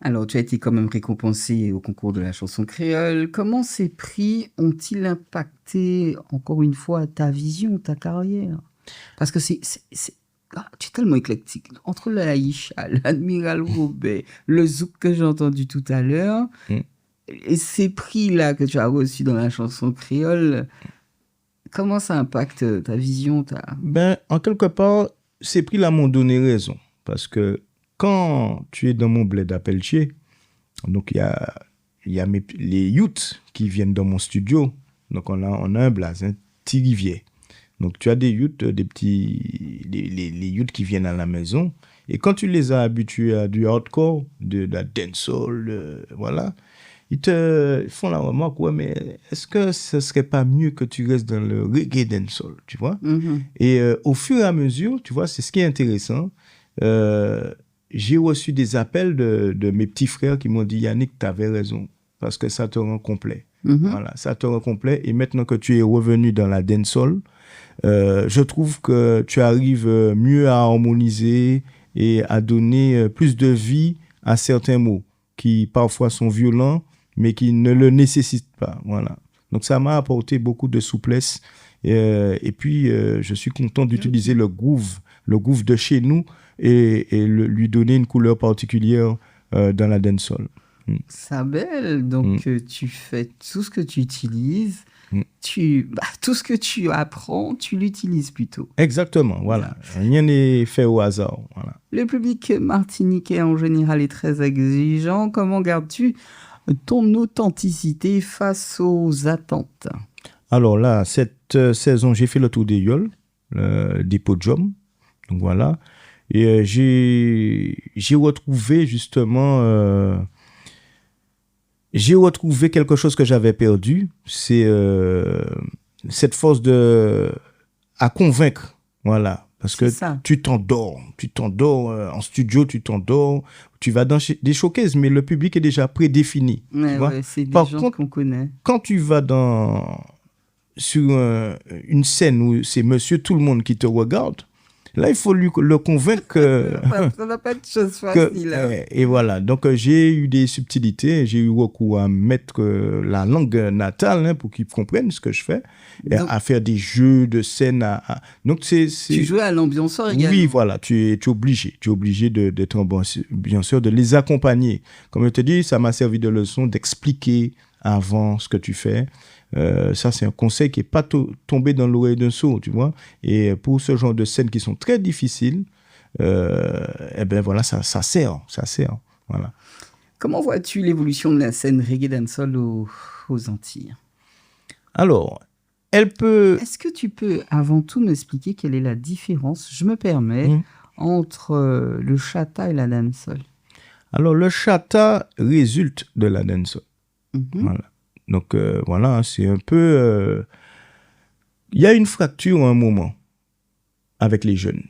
Alors, tu as été quand même récompensé au concours de la chanson créole. Comment ces prix ont-ils impacté, encore une fois, ta vision, ta carrière? Parce que tu es tellement éclectique. Entre l'Aïcha, l'Admiral Roubaix, le zouk que j'ai entendu tout à l'heure, et ces prix-là que tu as reçus dans la chanson créole, comment ça impacte ta vision? En quelque part, ces prix-là m'ont donné raison. Parce que quand tu es dans mon bled à Pelletier, donc il y a les youths qui viennent dans mon studio. Donc on a un blaze, un petit rivière. Donc tu as des youths, les youths qui viennent à la maison. Et quand tu les as habitués à du hardcore, de la dancehall, voilà, ils te font la remarque, ouais, mais est-ce que ce serait pas mieux que tu restes dans le reggae dancehall, tu vois? Et au fur et à mesure, tu vois, c'est ce qui est intéressant. J'ai reçu des appels de mes petits frères qui m'ont dit, Yannick, tu avais raison, parce que ça te rend complet. Voilà, ça te rend complet. Et maintenant que tu es revenu dans la dancehall, je trouve que tu arrives mieux à harmoniser et à donner plus de vie à certains mots qui parfois sont violents, mais qui ne le nécessitent pas. Voilà. Donc ça m'a apporté beaucoup de souplesse. Et puis, je suis content d'utiliser le groove de chez nous et lui donner une couleur particulière dans la dancehall. Sabel, donc tu fais tout ce que tu utilises, tout ce que tu apprends, tu l'utilises plutôt. Exactement, voilà. Rien n'est fait au hasard. Voilà. Le public martiniquais en général est très exigeant. Comment gardes-tu ton authenticité face aux attentes? Alors là, cette saison, j'ai fait le tour des yoles, des podiums. Donc voilà. Et j'ai retrouvé justement... j'ai retrouvé quelque chose que j'avais perdu. C'est cette force à convaincre. Voilà. Parce que tu t'endors en studio, tu vas dans des showcases, mais le public est déjà prédéfini. Ouais, c'est des gens qu'on connaît. Quand tu vas sur une scène où c'est monsieur tout le monde qui te regarde, Là, il faut le convaincre Ça va pas être chose que, facile. Hein. et voilà. Donc, j'ai eu des subtilités. J'ai eu recours à mettre la langue natale hein, pour qu'ils comprennent ce que je fais, et Donc- à faire des jeux de scène. Donc, Tu jouais à l'ambianceur également. oui, voilà, tu es obligé. Tu es obligé d'être bien sûr, de les accompagner. Comme je te dis, ça m'a servi de leçon d'expliquer avant ce que tu fais. Ça, c'est un conseil qui n'est pas tombé dans l'oreille d'un sourd, tu vois. Et pour ce genre de scènes qui sont très difficiles, eh ben voilà, ça sert. Voilà. Comment vois-tu l'évolution de la scène reggae dancehall aux Antilles? Alors, elle peut... Est-ce que tu peux avant tout m'expliquer quelle est la différence, je me permets, entre le chata et la dancehall? Alors, le chata résulte de la dancehall. Mhm. Voilà. Donc, voilà, c'est un peu... Il y a une fracture à un moment avec les jeunes.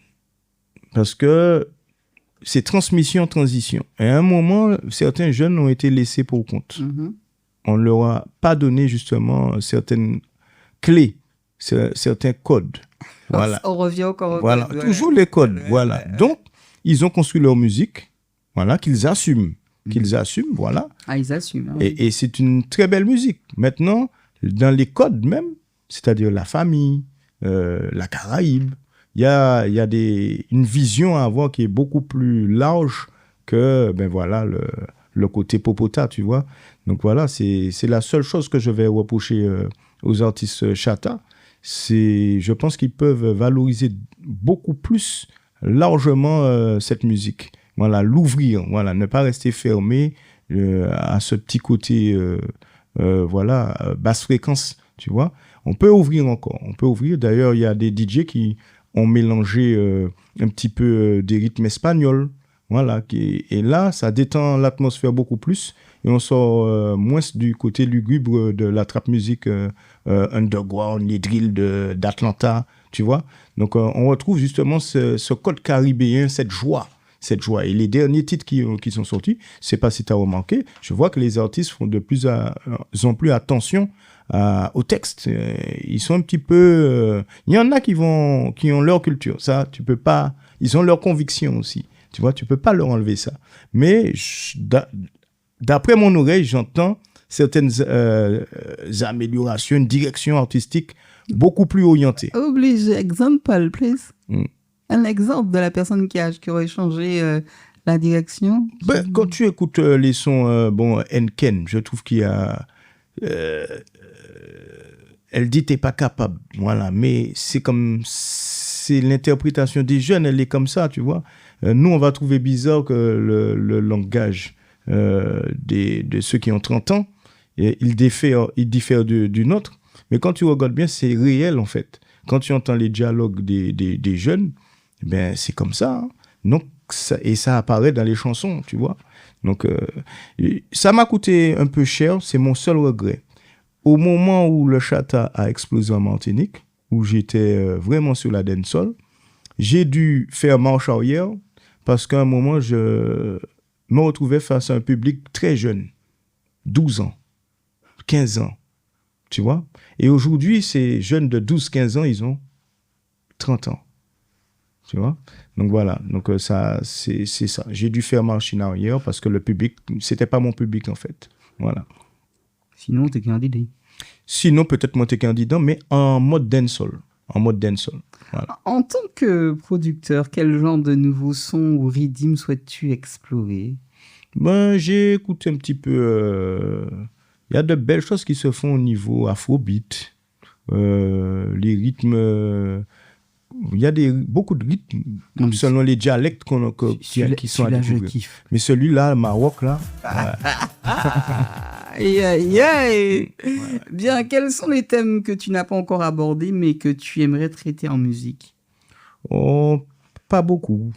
Parce que c'est transmission-transition. Et à un moment, certains jeunes ont été laissés pour compte. Mhm. On ne leur a pas donné justement certaines clés, certains codes. Voilà. On revient encore au Voilà, code, toujours les codes. Voilà. Donc, ils ont construit leur musique, voilà, qu'ils assument. Voilà. Ah, ils assument. Hein. Et c'est une très belle musique. Maintenant, dans les codes même, c'est-à-dire la famille, la Caraïbe, il y a une vision à avoir qui est beaucoup plus large que ben voilà, le côté popota, tu vois. Donc voilà, c'est la seule chose que je vais reprocher aux artistes chata. Je pense qu'ils peuvent valoriser beaucoup plus largement cette musique. Voilà, l'ouvrir, voilà, ne pas rester fermé à ce petit côté, voilà, basse fréquence, tu vois. On peut ouvrir encore, on peut ouvrir. D'ailleurs, il y a des DJ qui ont mélangé un petit peu des rythmes espagnols, voilà. Et là, ça détend l'atmosphère beaucoup plus et on sort moins du côté lugubre de la trap musique underground, les drills d'Atlanta, tu vois. Donc, on retrouve justement ce code caribéen, cette joie. Et les derniers titres qui sont sortis, je sais pas si tu as remarqué, je vois que les artistes font de plus en plus attention au texte. Ils sont un petit peu... Il y en a qui ont leur culture, ça, tu peux pas... Ils ont leur conviction aussi, tu vois, tu peux pas leur enlever ça. Mais d'après mon oreille, j'entends certaines améliorations, une direction artistique beaucoup plus orientée. Obligé, example, please. Un exemple de la personne qui aurait changé la direction. Ben, quand tu écoutes les sons, Nken, je trouve qu'il y a... elle dit t'es pas capable, voilà, mais c'est l'interprétation des jeunes, elle est comme ça, tu vois. Nous, on va trouver bizarre que le langage de ceux qui ont 30 ans, il diffère du nôtre, mais quand tu regardes bien, c'est réel en fait. Quand tu entends les dialogues des jeunes, ben, c'est comme ça, hein. Donc, ça apparaît dans les chansons, tu vois. Donc, ça m'a coûté un peu cher, c'est mon seul regret. Au moment où le chata a explosé en Martinique, où j'étais vraiment sur la dancehall, j'ai dû faire marche arrière parce qu'à un moment, je me retrouvais face à un public très jeune, 12 ans, 15 ans, tu vois. Et aujourd'hui, ces jeunes de 12-15 ans, ils ont 30 ans. Tu vois? Donc voilà, donc ça, c'est ça. J'ai dû faire marche en arrière parce que le public, c'était pas mon public en fait. Voilà. Sinon, t'es candidat. Sinon, peut-être moi t'es candidat, mais en mode dancehall. Voilà. En tant que producteur, quel genre de nouveaux sons ou rythmes souhaites-tu explorer? Ben, j'ai écouté un petit peu. Il y a de belles choses qui se font au niveau afrobeat. Les rythmes. Il y a beaucoup de rythmes selon les dialectes qui sont à découvrir. Mais celui-là, le Maroc, là... Aïe, aïe, aïe. Bien, quels sont les thèmes que tu n'as pas encore abordés, mais que tu aimerais traiter en musique? Oh, pas beaucoup.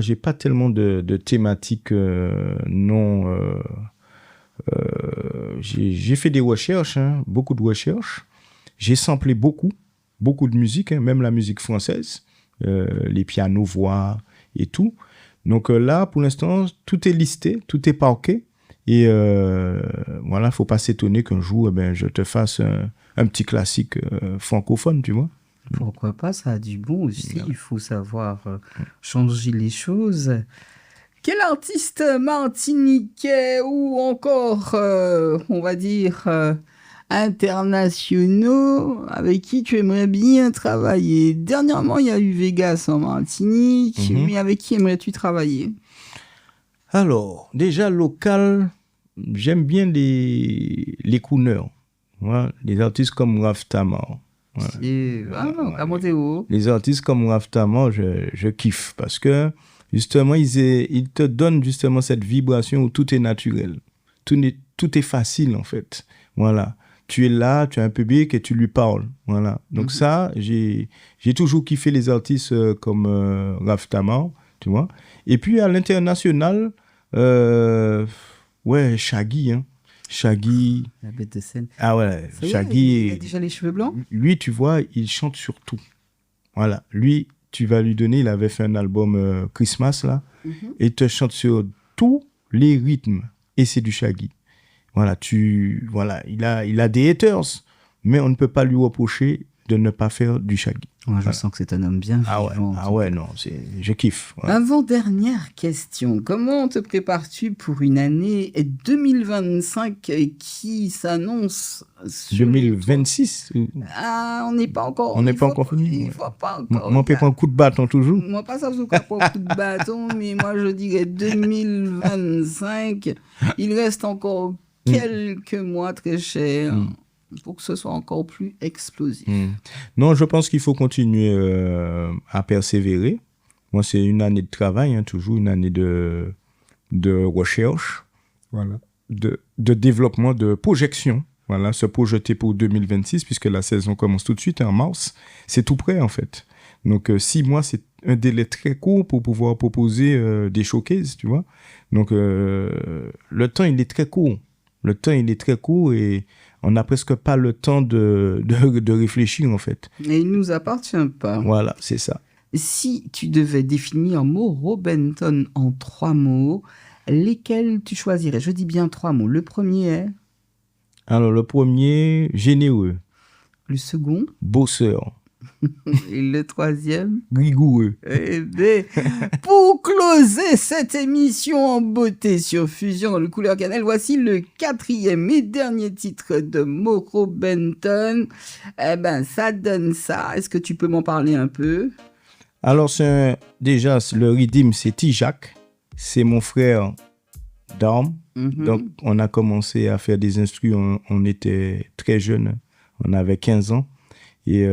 J'ai pas tellement de thématiques non... j'ai fait des recherches, hein, beaucoup de recherches. J'ai samplé beaucoup de musique, hein, même la musique française, les pianos-voix et tout. Donc là, pour l'instant, tout est listé, tout est parqué. Et voilà, il ne faut pas s'étonner qu'un jour, je te fasse un petit classique francophone, tu vois. Pourquoi pas, ça a du bon aussi. Il faut savoir changer les choses. Quel artiste martiniquais ou encore, on va dire, internationaux avec qui tu aimerais bien travailler? Dernièrement, il y a eu Vegas en Martinique, mais avec qui aimerais-tu travailler? Alors, déjà, local, j'aime bien les crooners. Ouais, les artistes comme Raph Tamar. Ouais. Les artistes comme Raph Tamar, je kiffe parce que justement, ils te donnent justement cette vibration où tout est naturel. Tout est facile en fait. Voilà. Tu es là, tu as un public et tu lui parles. Voilà. Donc ça, j'ai toujours kiffé les artistes comme Raph Tamar, tu vois. Et puis à l'international, Shaggy, hein. Shaggy. La bête de scène. Ah ouais, Shaggy. Il a déjà les cheveux blancs? Lui, tu vois, il chante sur tout. Voilà. Lui, tu vas lui donner, il avait fait un album Christmas, là, et il te chante sur tous les rythmes. Et c'est du Shaggy. Voilà, il a des haters, mais on ne peut pas lui reprocher de ne pas faire du Shaggy. Ouais, je sens que c'est un homme bien vivant. Non, je kiffe. Voilà. Avant-dernière question, comment te prépares-tu pour une année 2025 qui s'annonce 2026 on n'est pas encore. On n'est pas encore fini. Il faut pas encore. Moi, je prends un coup de bâton toujours. Moi, pas ça, je prends un coup de bâton, mais moi, je dirais 2025. Il reste encore quelques mois très chers. Pour que ce soit encore plus explosif. Non, je pense qu'il faut continuer à persévérer. Moi, c'est une année de travail, hein, toujours une année de recherche, voilà, de développement, de projection. Voilà, se projeter pour 2026, puisque la saison commence tout de suite, en mars. C'est tout prêt, en fait. Donc, 6 mois, c'est un délai très court pour pouvoir proposer des showcases, tu vois. Donc, le temps, il est très court. Et on n'a presque pas le temps de réfléchir, en fait. Et il ne nous appartient pas. Voilà, c'est ça. Si tu devais définir Mauro Benton en 3 mots, lesquels tu choisirais? Je dis bien 3 mots. Le premier est? Alors, le premier, généreux. Le second? Bosseur. Et le troisième? Rigoureux. Eh bien, pour closer cette émission en beauté sur Fusion dans le Couleur Cannelle, voici le 4e et dernier titre de Mauro Benton. Eh ben, ça donne ça. Est-ce que tu peux m'en parler un peu? Alors, déjà, le rythme, c'est T-Jack. C'est mon frère d'armes. Donc, on a commencé à faire des instrus. On était très jeunes. On avait 15 ans. Et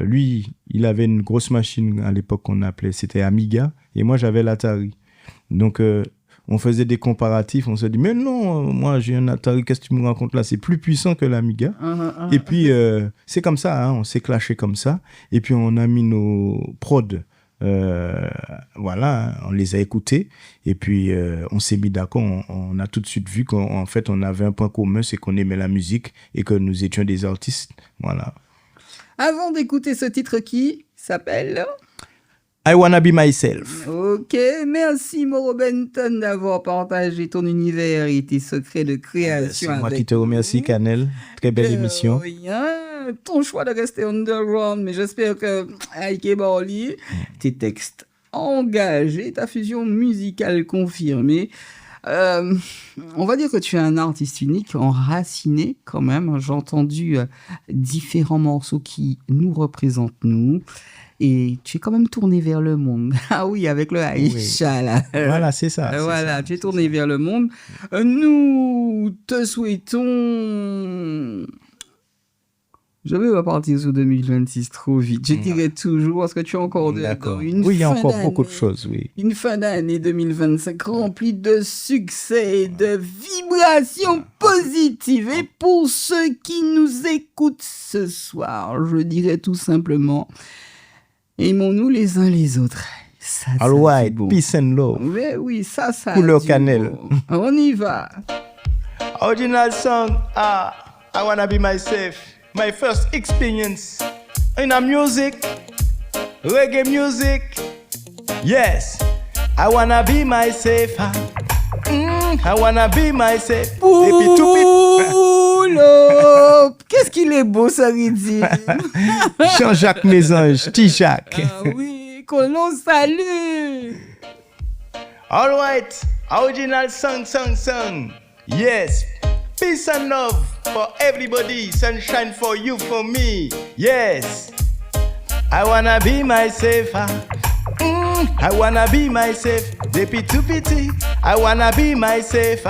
lui, il avait une grosse machine à l'époque qu'on appelait, c'était Amiga, et moi j'avais l'Atari. Donc on faisait des comparatifs, on se dit mais non, moi j'ai un Atari, qu'est-ce que tu me racontes là, c'est plus puissant que l'Amiga. Et puis c'est comme ça, hein, on s'est clashé comme ça, et puis on a mis nos prods, voilà, on les a écoutés, et puis on s'est mis d'accord, on a tout de suite vu qu'en fait on avait un point commun, c'est qu'on aimait la musique et que nous étions des artistes, voilà. Avant d'écouter ce titre qui s'appelle I Wanna Be Myself. Ok, merci Mauro Benton d'avoir partagé ton univers et tes secrets de création. C'est moi qui te remercie, Cannelle. Très belle émission. Rien, ton choix de rester underground, mais j'espère que Ike Barley, tes textes engagés, ta fusion musicale confirmée. On va dire que tu es un artiste unique, enraciné quand même. J'ai entendu différents morceaux qui nous représentent, nous. Et tu es quand même tourné vers le monde. Ah oui, avec le Aïcha, là. Voilà, c'est ça. Voilà, ça, tu es tourné vers le monde. Nous te souhaitons... Je vais pas partir sur 2026 trop vite. Je dirais toujours, parce que tu as encore il y a encore beaucoup de choses, oui. Une fin d'année 2025 remplie de succès et de vibrations positives. Et pour ceux qui nous écoutent ce soir, je dirais tout simplement, aimons-nous les uns les autres. Ça, all right, bon. Peace and love. Oui, ça. Couleur Cannelle. Bon. On y va. Original song, I Wanna Be Myself. My first experience in a music, reggae music. Yes, I wanna be myself. I wanna be myself. Pull up. Qu'est-ce qu'il est beau, ça, Riddim. Jean-Jacques Mésange, T-Jacques. Ah oui, qu'on l'on salue. All right, original song. Yes, peace and love for everybody, sunshine for you, for me. Yes, I wanna be myself. I wanna be myself. Depuis tout petit, I wanna be myself.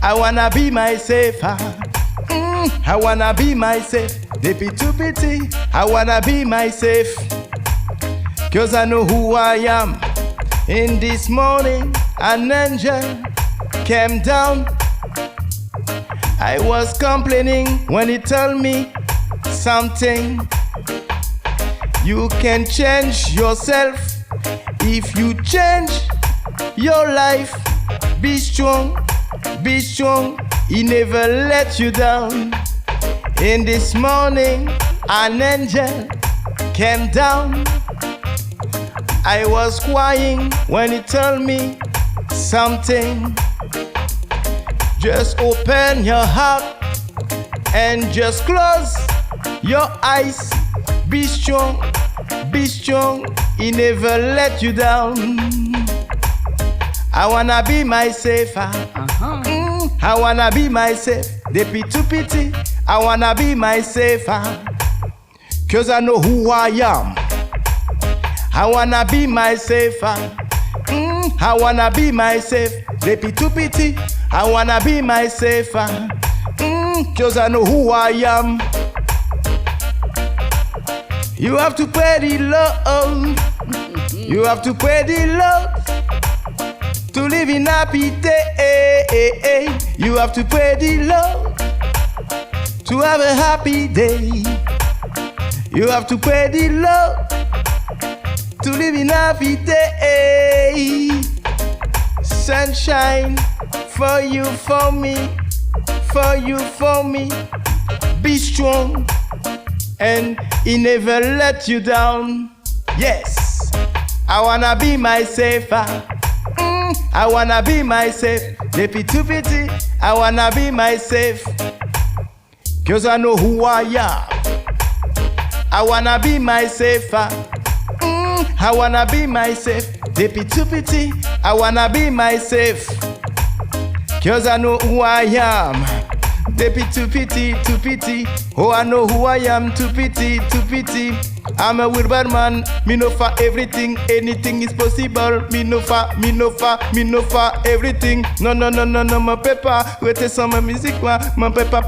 I wanna be myself. I wanna be myself. Depuis tout petit, I wanna be myself. 'Cause I know who I am. In this morning, an angel came down. I was complaining when he told me something. You can change yourself if you change your life. Be strong, he never let you down. In this morning, an angel came down. I was crying when he told me something. Just open your heart and just close your eyes. Be strong, he never let you down. I wanna be myself. I wanna be myself. Depuis tout petit, I wanna be myself. 'Cause I know who I am. I wanna be myself. I wanna be myself. Depuis tout petit, I wanna be myself. 'Cause I know who I am. You have to pray the Lord. You have to pray the Lord to live in happy day. You have to pray the Lord to have a happy day. You have to pray the Lord to live in happy day. Sunshine for you, for me, for you, for me. Be strong and he never let you down. Yes, I wanna be myself. I wanna be myself. Depuis tout petit, I wanna be myself. 'Cause I know who I am. I wanna be myself. I wanna be myself. Depuis tout petit, I wanna be myself. 'Cause I know who I am. Depuis tout petit, oh I know who I am. Too pity. I'm a weird man. Me know for everything, anything is possible. Me know for everything. No, my pepper. Wait some my music, my pepper.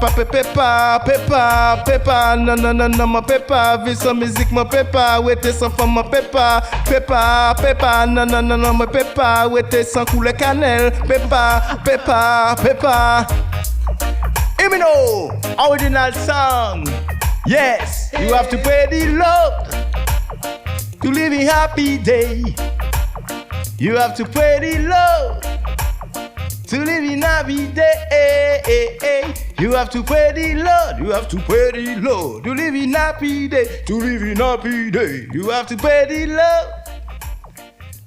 No, my pepper. With some music, my pepper. Wait some for my pepper. No, my pepper. Wait some cool cannelle. Pepper. Hear me know, original song. Yes, you have to pray the Lord to live a happy day. You have to pray the Lord to live in happy day. You have to pray the Lord. You have to pray the Lord to live in happy day. To live in happy day. You have to pray the Lord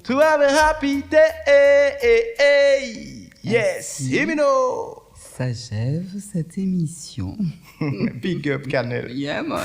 to have a happy day. Yes, hear me know. S'achève cette émission. Big up, Canel. Yeah, man.